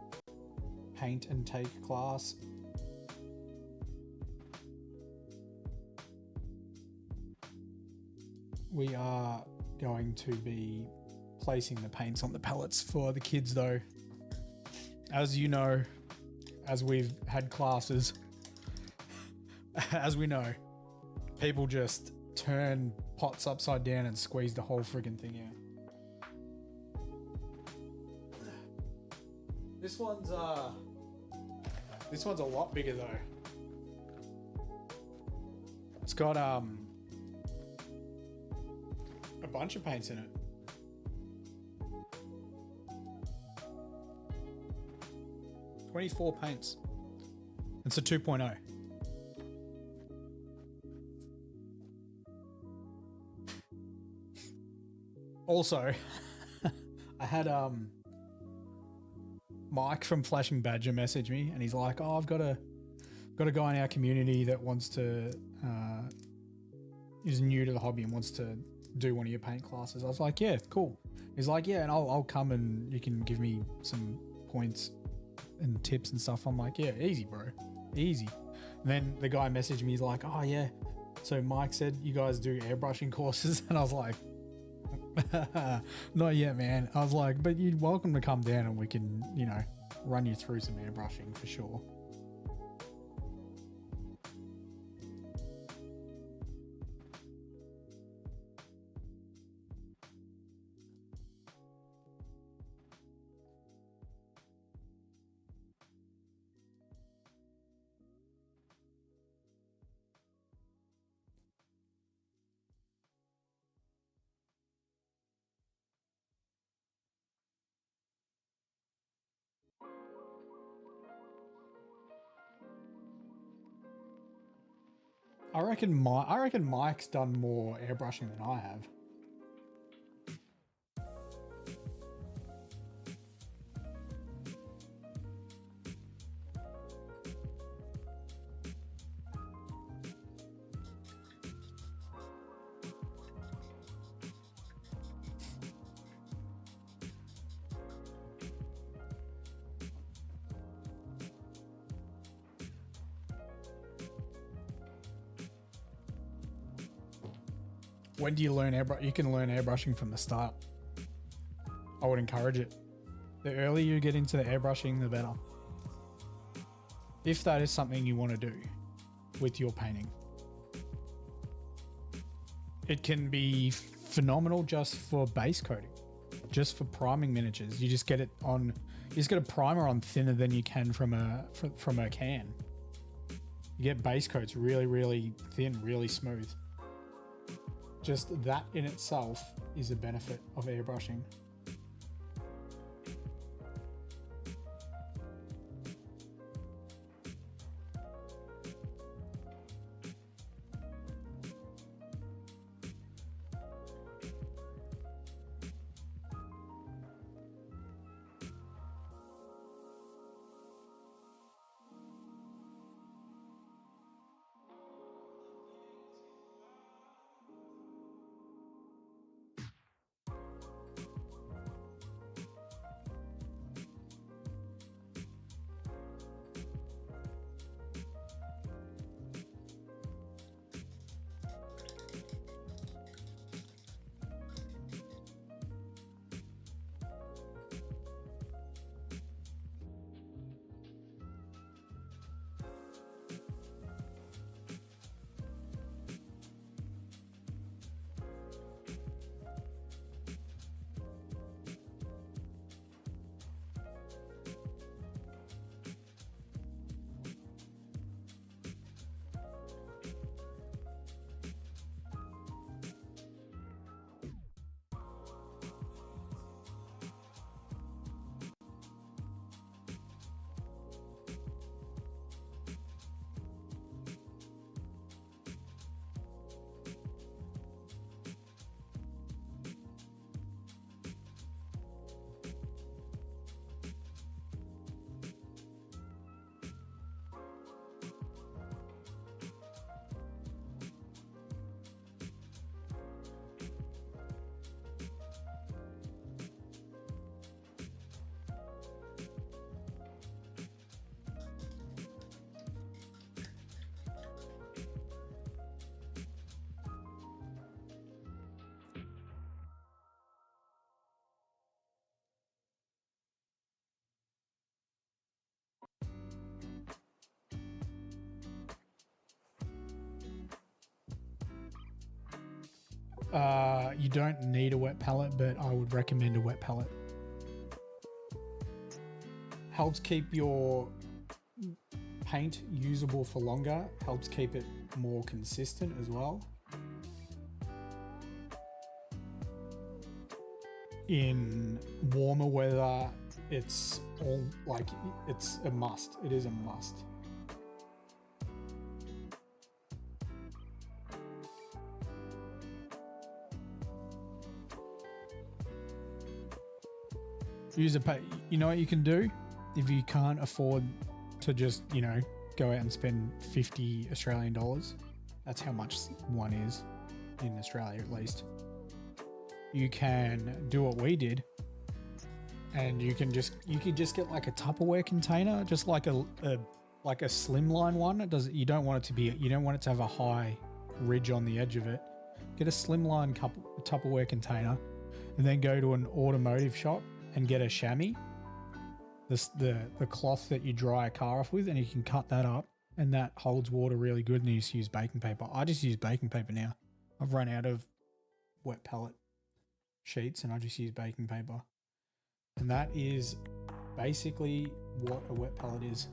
paint and take class. We are going to be placing the paints on the pallets for the kids though. As you know, as we've had classes, as we know, people just turn pots upside down and squeeze the whole friggin' thing out. This one's a lot bigger though. It's got a bunch of paints in it. $24 paints. It's a 2.0. Also, I had Mike from Flashing Badger message me, and he's like, "Oh, I've got a guy in our community that wants to is new to the hobby and wants to do one of your paint classes." I was like, "Yeah, cool." He's like, "Yeah, and I'll come and you can give me some points and tips and stuff." I'm like, "Yeah, easy, bro, easy." And then the guy messaged me. He's like, "Oh yeah, so Mike said you guys do airbrushing courses," and I was like, "Not yet, man." I was like, "But you're welcome to come down and we can, you know, run you through some airbrushing for sure." I reckon Mike's done more airbrushing than I have. When do you learn airbrush? You can learn airbrushing from the start. I would encourage it. The earlier you get into the airbrushing, the better. If that is something you want to do with your painting. It can be phenomenal just for base coating, just for priming miniatures. You just get it on, you just get a primer on thinner than you can from a can. You get base coats really, really thin, really smooth. Just that in itself is a benefit of airbrushing. You don't need a wet palette, but I would recommend a wet palette. Helps keep your paint usable for longer, helps keep it more consistent as well. In warmer weather, it's all like, it's a must. It is a must. Use a pay. You know what you can do if you can't afford to just, you know, go out and spend 50 Australian dollars. That's how much one is in Australia, at least. You can do what we did, and you could just get like a Tupperware container, just like a slimline one. You don't want it to have a high ridge on the edge of it. Get a slimline Tupperware container, and then go to an automotive shop and get a chamois, the cloth that you dry a car off with, and you can cut that up, and that holds water really good. And you just use baking paper. I just use baking paper now. I've run out of wet pallet sheets, and I just use baking paper. And that is basically what a wet pallet is.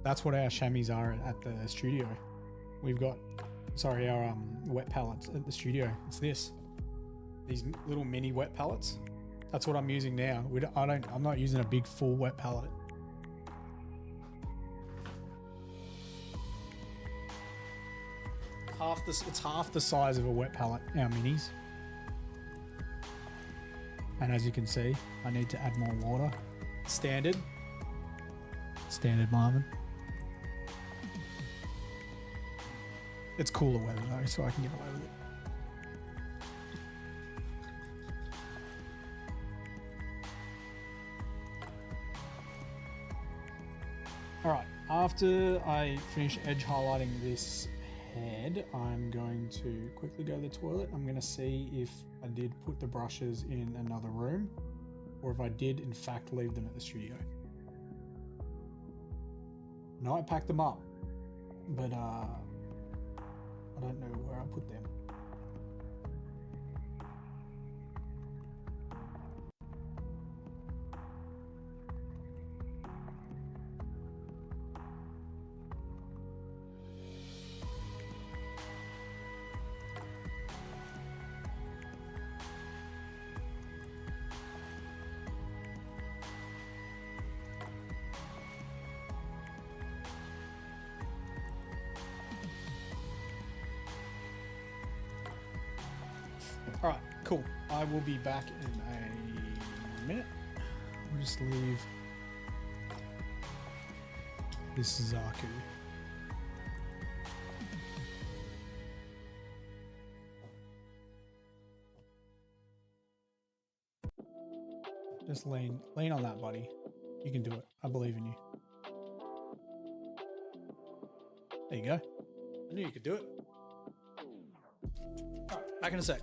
That's what our chamois are at the studio. We've got, our wet pallets at the studio. It's these little mini wet pallets. That's what I'm using now. I'm not using a big full wet pallet. It's half the size of a wet pallet, our minis. And as you can see, I need to add more water. Standard, Marvin. It's cooler weather though, so I can get away with it. Alright, after I finish edge highlighting this head, I'm going to quickly go to the toilet. I'm going to see if I did put the brushes in another room, or if I did in fact leave them at the studio. No, I packed them up, but I don't know where I put them. Alright, cool. I will be back in a minute. We'll just leave this Zaku. Just lean on that, buddy. You can do it. I believe in you. There you go. I knew you could do it. Alright, back in a sec.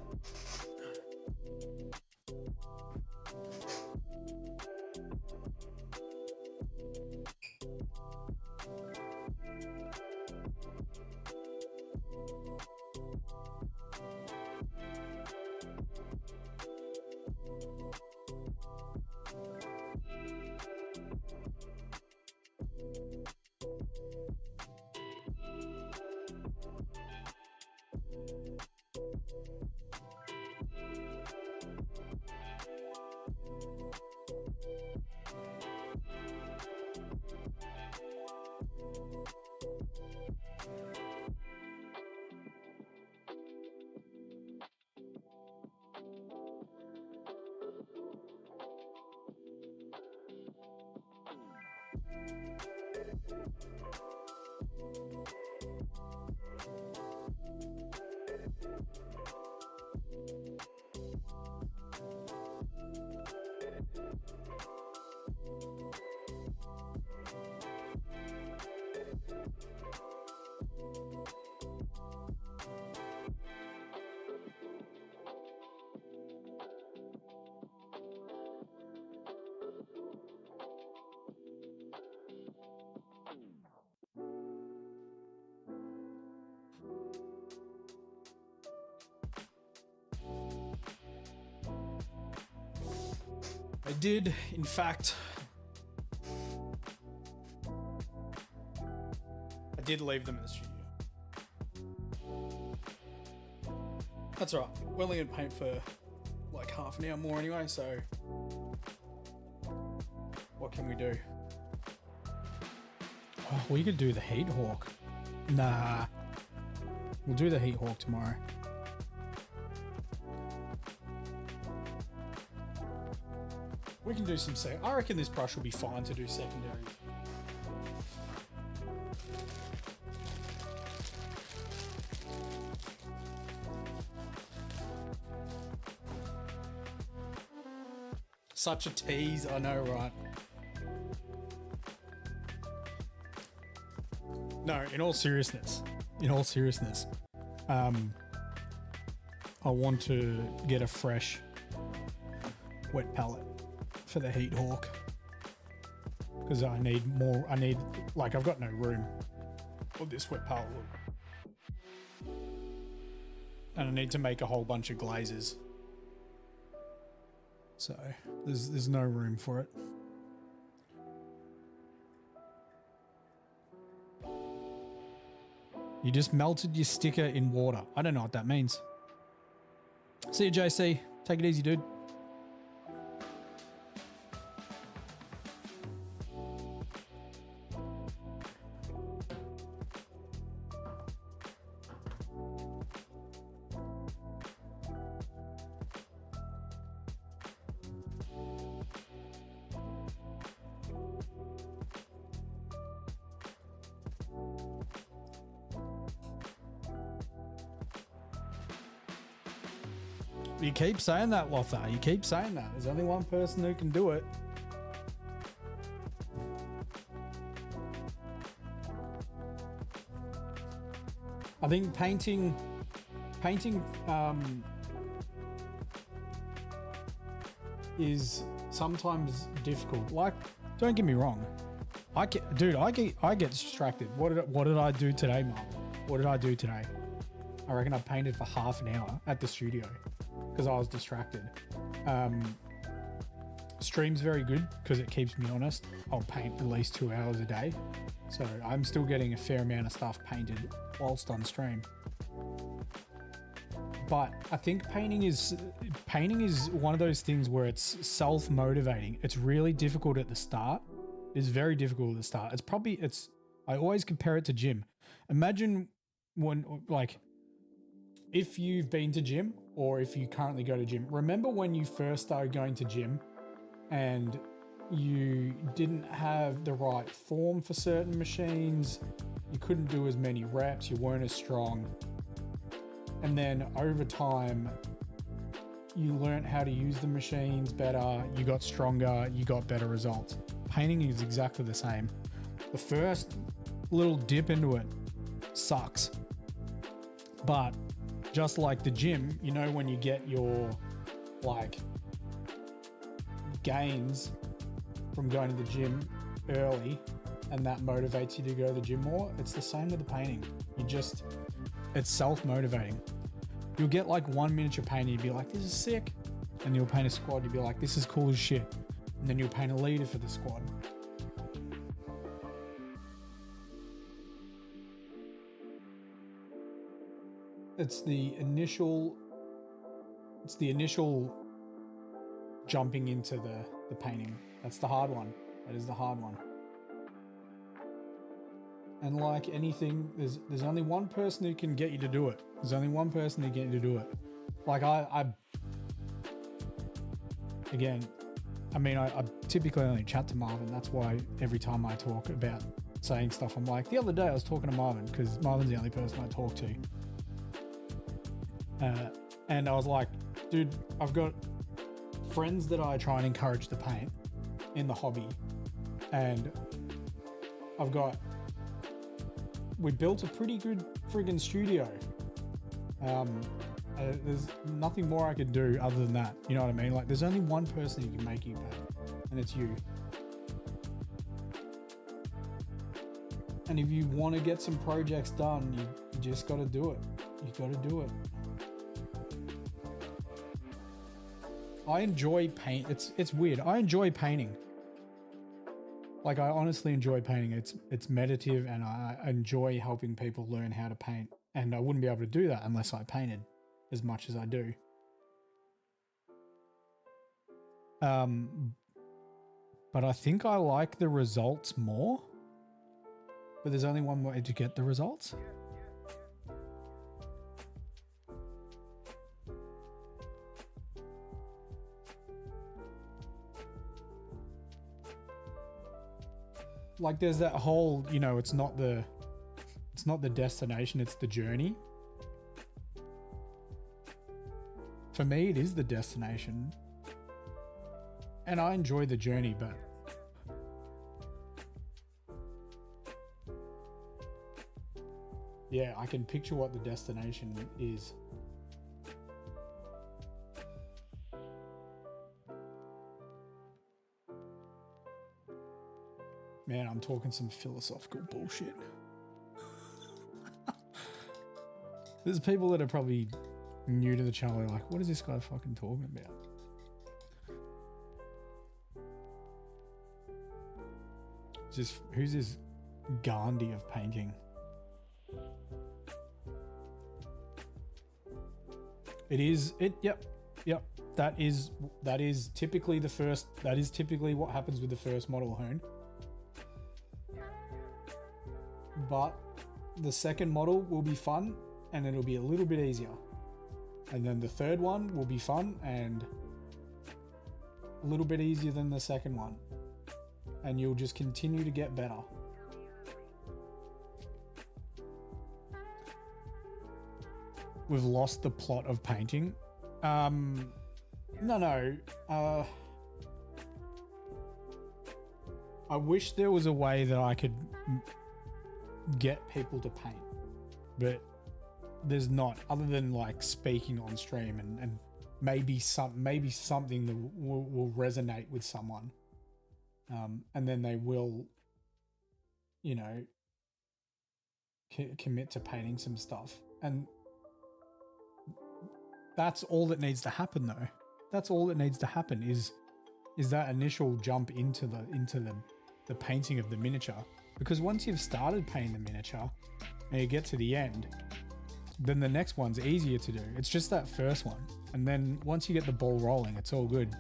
I did, in fact, I did leave them in the studio. That's all right. We're only gonna paint for like half an hour more anyway, so what can we do? Oh, we could do the Heat Hawk. Nah. We'll do the Heat Hawk tomorrow. We can do some I reckon this brush will be fine to do secondary. Such a tease, I know, right? No, in all seriousness, I want to get a fresh wet palette for the Heat Hawk because I need more. Like, I've got no room for this wet palette look, and I need to make a whole bunch of glazes. So there's no room for it. You just melted your sticker in water. I don't know what that means. See you, JC. Take it easy, dude. You keep saying that, Lothar. You keep saying that. There's only one person who can do it. I think painting is sometimes difficult. Like, don't get me wrong. I get distracted. What did I do today, Mark? What did I do today? I reckon I painted for half an hour at the studio because I was distracted. Stream's very good because it keeps me honest. I'll paint at least 2 hours a day. So I'm still getting a fair amount of stuff painted whilst on stream. But I think painting is one of those things where it's self-motivating. It's really difficult at the start. It's very difficult at the start. I always compare it to gym. Imagine if you've been to gym or if you currently go to gym, remember when you first started going to gym and you didn't have the right form for certain machines, you couldn't do as many reps, you weren't as strong. And then over time, you learned how to use the machines better, you got stronger, you got better results. Painting is exactly the same. The first little dip into it sucks. But just like the gym, you know, when you get your gains from going to the gym early and that motivates you to go to the gym more, it's the same with the painting. It's self-motivating. You'll get like one miniature painting, you'll be like, this is sick. And you'll paint a squad, you'll be like, this is cool as shit. And then you'll paint a leader for the squad. It's the initial jumping into the painting. That's the hard one. That is the hard one. And like anything, there's only one person who can get you to do it. There's only one person who can get you to do it. Like I typically only chat to Marvin. That's why every time I talk about saying stuff, I'm like, the other day I was talking to Marvin because Marvin's the only person I talk to. And I was like, dude, I've got friends that I try and encourage to paint in the hobby. And we built a pretty good friggin' studio. There's nothing more I could do other than that. You know what I mean? Like, there's only one person who can make you paint, and it's you. And if you want to get some projects done, you just got to do it. You got to do it. I enjoy paint. It's weird. I enjoy painting. Like, I honestly enjoy painting. It's meditative, and I enjoy helping people learn how to paint. And I wouldn't be able to do that unless I painted as much as I do. But I think I like the results more. but there's only one way to get the results. Like there's that whole, you know, it's not the destination, it's the journey. For me, it is the destination. And I enjoy the journey, but yeah, I can picture what the destination is. Man, I'm talking some philosophical bullshit. There's people that are probably new to the channel. They're like, what is this guy fucking talking about? Who's this Gandhi of painting? Yep. That is typically what happens with the first model hone. But the second model will be fun and it'll be a little bit easier. And then the third one will be fun and a little bit easier than the second one. And you'll just continue to get better. We've lost the plot of painting. No. I wish there was a way that I could get people to paint, but there's not, other than like speaking on stream and maybe something that will resonate with someone, and then they will, you know, commit to painting some stuff. And that's all that needs to happen, though. That's all that needs to happen is that initial jump into the painting of the miniature. Because once you've started painting the miniature and you get to the end, then the next one's easier to do. It's just that first one. And then once you get the ball rolling, it's all good.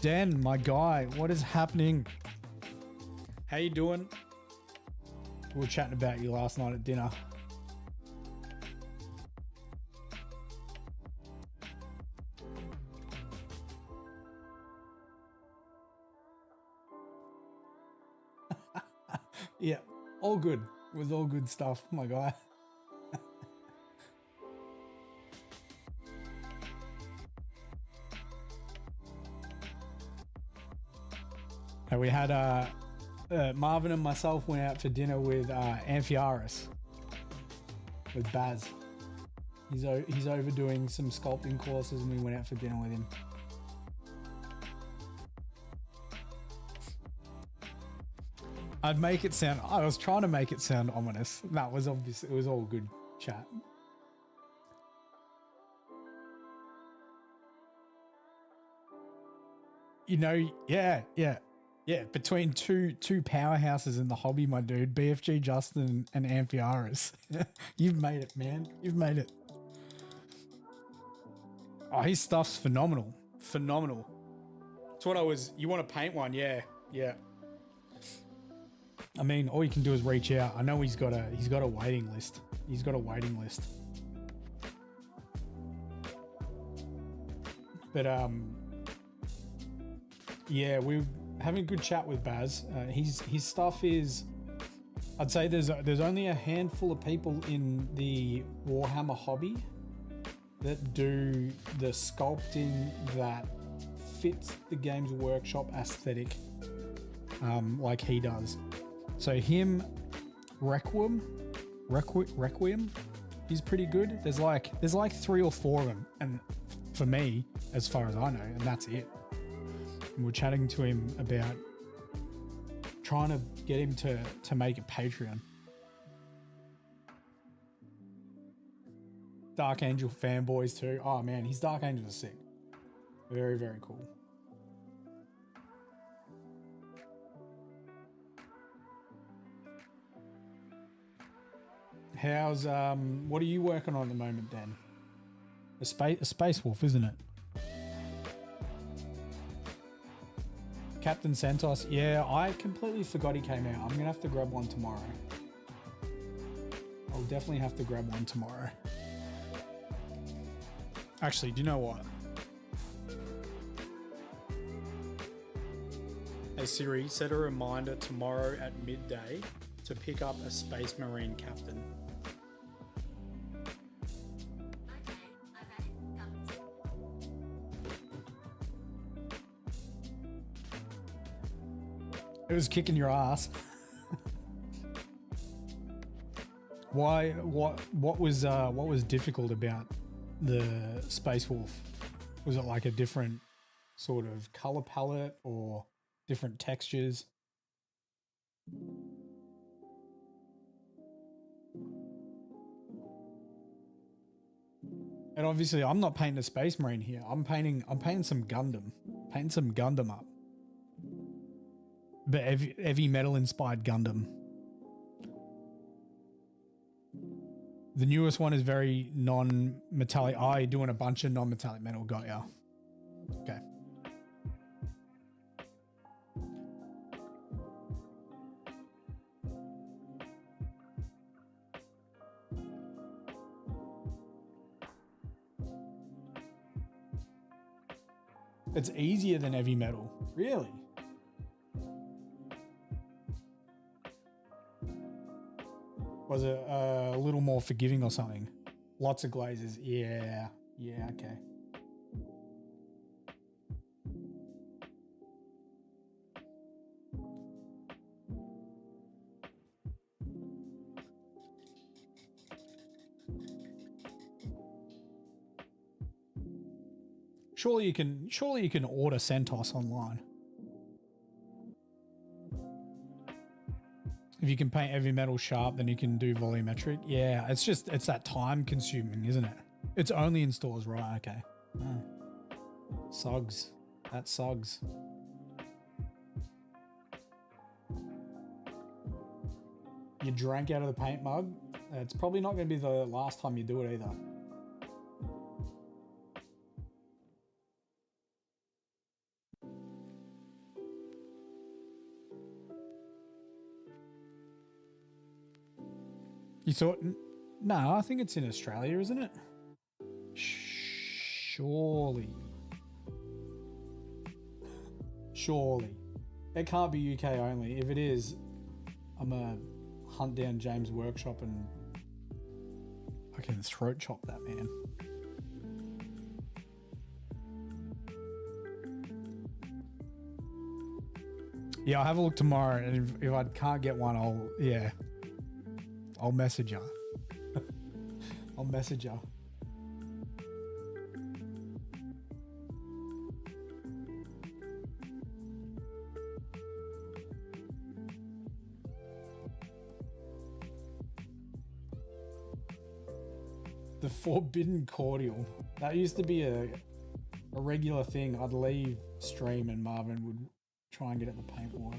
Dan, my guy, what is happening? How you doing? We were chatting about you last night at dinner. Yeah, all good. It was all good stuff, my guy. And we had Marvin and myself went out for dinner with Amphiaris, with Baz. He's overdoing some sculpting courses, and we went out for dinner with him. I was trying to make it sound ominous. That was obvious. It was all good chat. You know, yeah. Between two powerhouses in the hobby, my dude, BFG Justin and Amphiaris. You've made it, man. You've made it. Oh, his stuff's phenomenal. Phenomenal. It's what you want to paint one? Yeah. I mean, all you can do is reach out. I know he's got a waiting list. He's got a waiting list. But yeah, we're having a good chat with Baz. His stuff is, I'd say there's only a handful of people in the Warhammer hobby that do the sculpting that fits the Games Workshop aesthetic, like he does. So him, Requiem, he's pretty good. There's like 3 or 4 of them, and for me, as far as I know, and that's it. And we're chatting to him about trying to get him to make a Patreon. Dark Angel fanboys too. Oh man, his Dark Angels are sick. Very, very cool. How's what are you working on at the moment, Dan? A space wolf, isn't it? Captain Santos. Yeah, I completely forgot he came out. I'm gonna have to grab one tomorrow. I'll definitely have to grab one tomorrow. Actually, do you know what? Hey Siri, set a reminder tomorrow at midday to pick up a Space Marine captain. It was kicking your ass. Why? What was difficult about the Space Wolf? Was it like a different sort of color palette or different textures? And obviously, I'm not painting a Space Marine here. I'm painting some Gundam. Painting some Gundam up. But heavy metal inspired Gundam. The newest one is very non-metallic. Oh, you're doing a bunch of non-metallic metal. Got ya. Okay. It's easier than heavy metal. Really? Was it a little more forgiving or something? Lots of glazes. Yeah. Yeah, okay. Surely you can order CentOS online. If you can paint heavy metal sharp, then you can do volumetric. Yeah, it's that time consuming, isn't it? It's only in stores, right? Okay. Oh. Suggs. That sugs. You drank out of the paint mug. It's probably not going to be the last time you do it either. You thought? No, I think it's in Australia, isn't it? Surely. It can't be UK only. If it is, I'm gonna hunt down James' workshop and I can throat chop that man. Yeah, I'll have a look tomorrow, and if I can't get one, I'll message you. I'll message you. The forbidden cordial. That used to be a regular thing. I'd leave stream and Marvin would try and get at the paint water.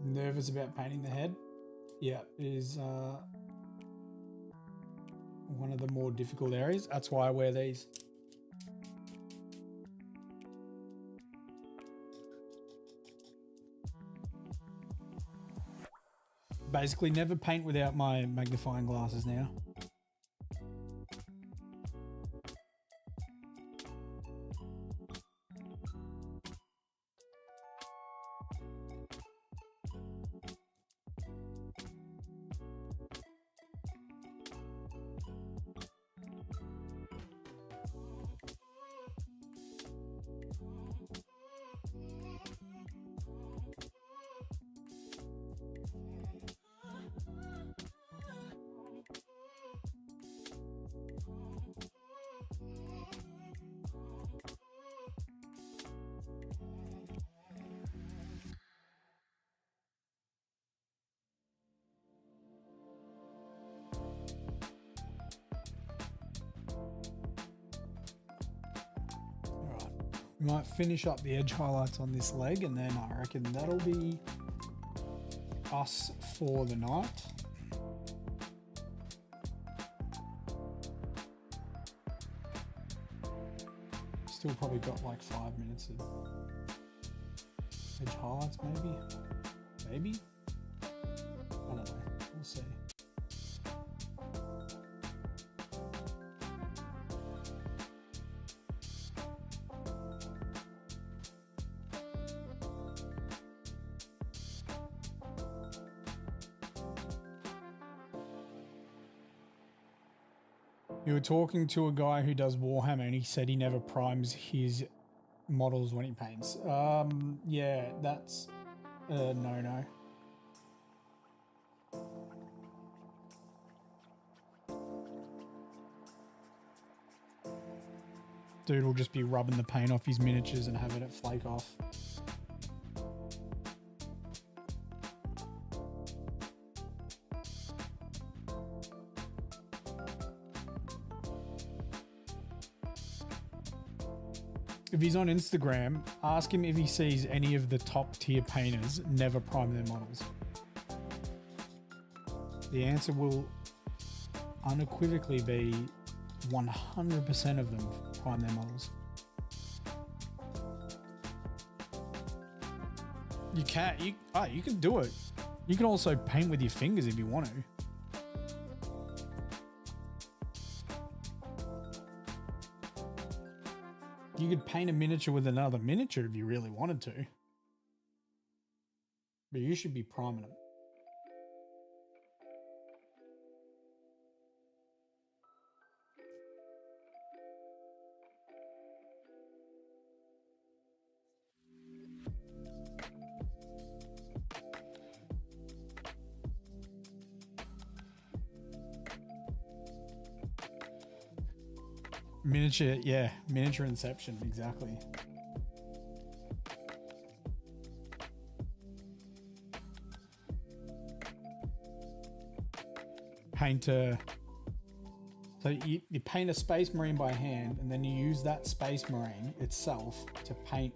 Nervous about painting the head? Yeah, it is one of the more difficult areas. That's why I wear these. Basically never paint without my magnifying glasses now. We might finish up the edge highlights on this leg, and then I reckon that'll be us for the night. Still probably got like 5 minutes of edge highlights, maybe? Maybe? I don't know. We'll see. You were talking to a guy who does Warhammer and he said he never primes his models when he paints. Yeah, that's a no-no. Dude will just be rubbing the paint off his miniatures and having it flake off. If he's on Instagram, ask him if he sees any of the top tier painters never prime their models. The answer will unequivocally be 100% of them prime their models. You can do it. You can also paint with your fingers if you want to. You could paint a miniature with another miniature if you really wanted to. But you should be priming them. Miniature, yeah, miniature inception, exactly. So you paint a space marine by hand, and then you use that space marine itself to paint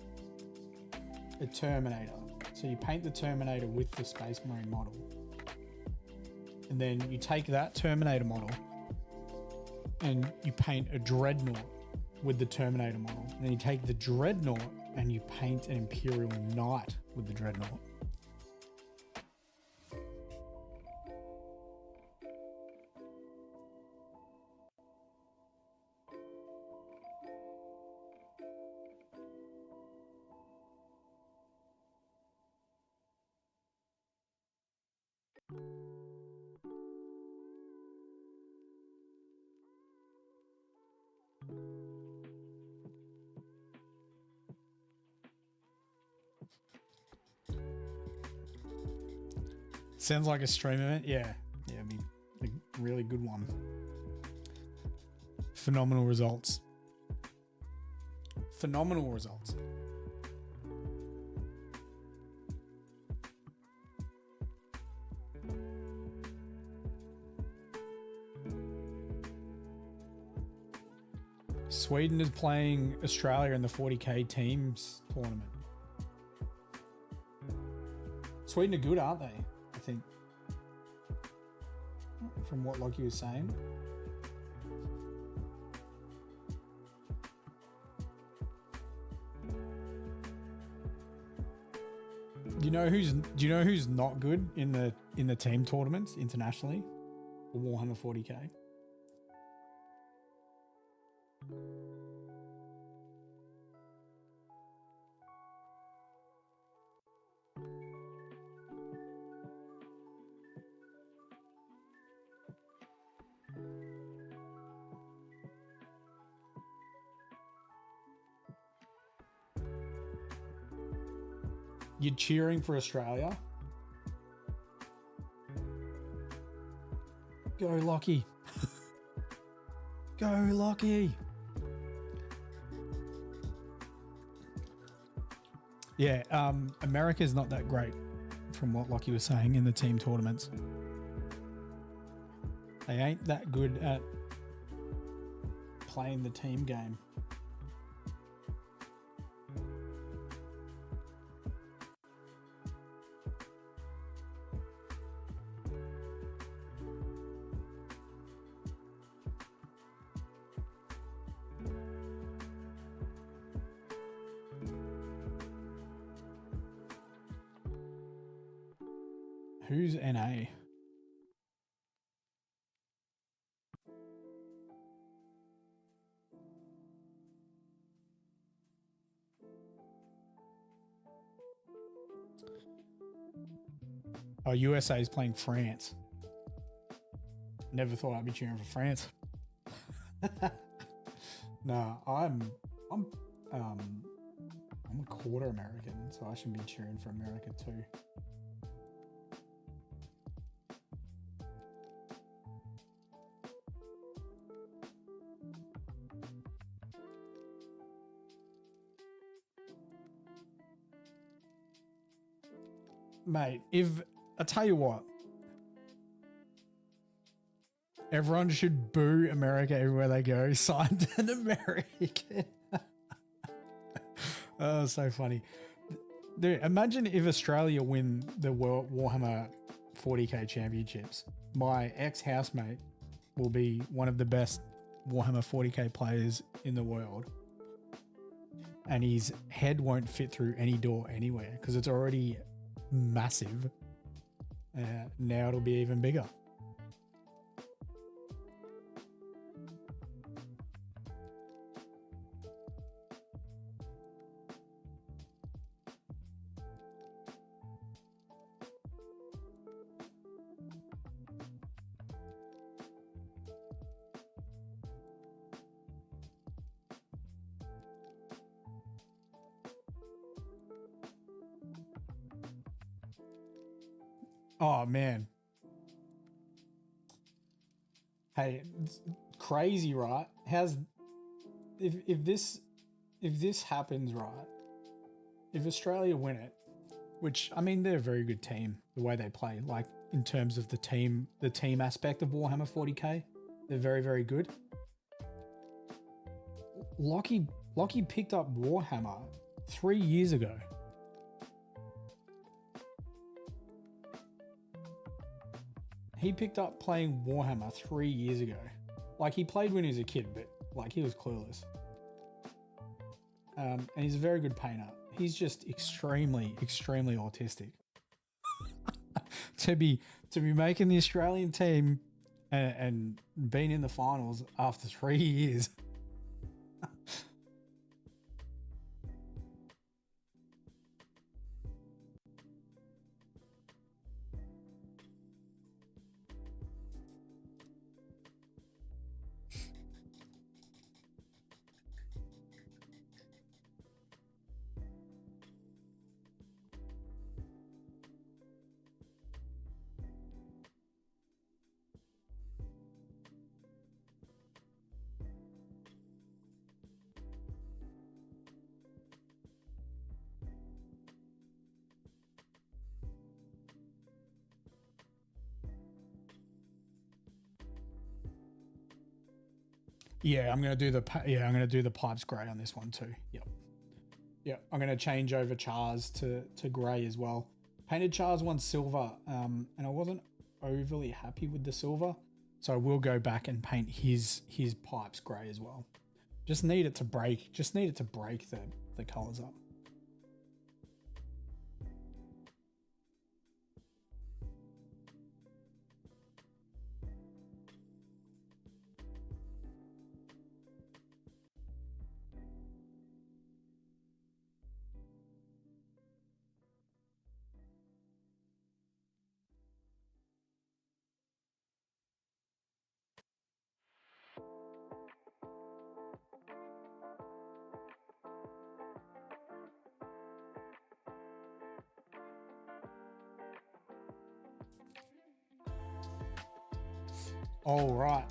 a Terminator. So you paint the Terminator with the space marine model. And then you take that Terminator model and you paint a Dreadnought with the Terminator model. And then you take the Dreadnought and you paint an Imperial Knight with the Dreadnought. Sounds like a stream event. Yeah, it'd be a really good one. Phenomenal results. Phenomenal results. Sweden is playing Australia in the 40k teams tournament. Sweden are good, aren't they? I think. From what Lockie was saying. Do you know who's not good in the team tournaments internationally for Warhammer 40k? You're cheering for Australia? Go Lockie. Go Lockie. Yeah, America's not that great from what Lockie was saying in the team tournaments. They ain't that good at playing the team game. Who's NA? Oh, USA is playing France. Never thought I'd be cheering for France. Nah, I'm a quarter American, so I should be cheering for America too. Mate, if I tell you what, everyone should boo America everywhere they go. Signed an American. Oh, so funny. Dude, imagine if Australia win the World Warhammer 40k championships. My ex-housemate will be one of the best Warhammer 40k players in the world. And his head won't fit through any door anywhere because it's already massive. Now it'll be even bigger. Oh man. Hey, it's crazy, right? If this happens, right? If Australia win it, which I mean they're a very good team, the way they play, like in terms of the team aspect of Warhammer 40k, they're very, very good. Lockie picked up Warhammer 3 years ago. He picked up playing Warhammer 3 years ago. Like, he played when he was a kid, but, like, he was clueless. And he's a very good painter. He's just extremely, extremely autistic. to be making the Australian team and being in the finals after 3 years. Yeah, I'm gonna do the pipes grey on this one too. Yep. I'm gonna change over Chars to grey as well. Painted Char's one silver, and I wasn't overly happy with the silver, so I will go back and paint his pipes grey as well. Just need it to break. Just need it to break the colors up. All right,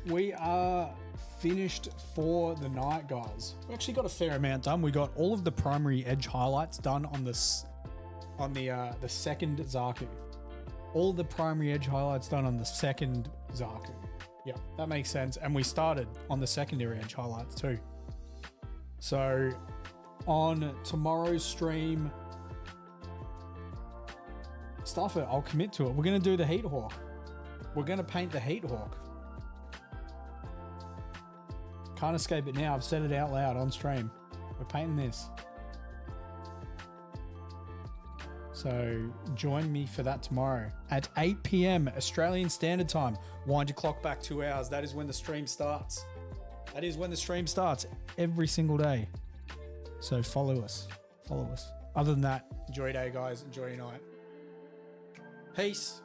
we are finished for the night, guys. We actually got a fair amount done. We got all of the primary edge highlights done on this, on the second Zaku. All the primary edge highlights done on the second Zaku. Yeah, that makes sense. And we started on the secondary edge highlights too. So on tomorrow's stream, stuff it. I'll commit to it. We're gonna do the Heat Hawk. We're going to paint the Heat Hawk. Can't escape it now. I've said it out loud on stream. We're painting this. So join me for that tomorrow at 8 p.m. Australian Standard Time. Wind your clock back 2 hours. That is when the stream starts. That is when the stream starts every single day. So follow us. Follow us. Other than that, enjoy your day, guys. Enjoy your night. Peace.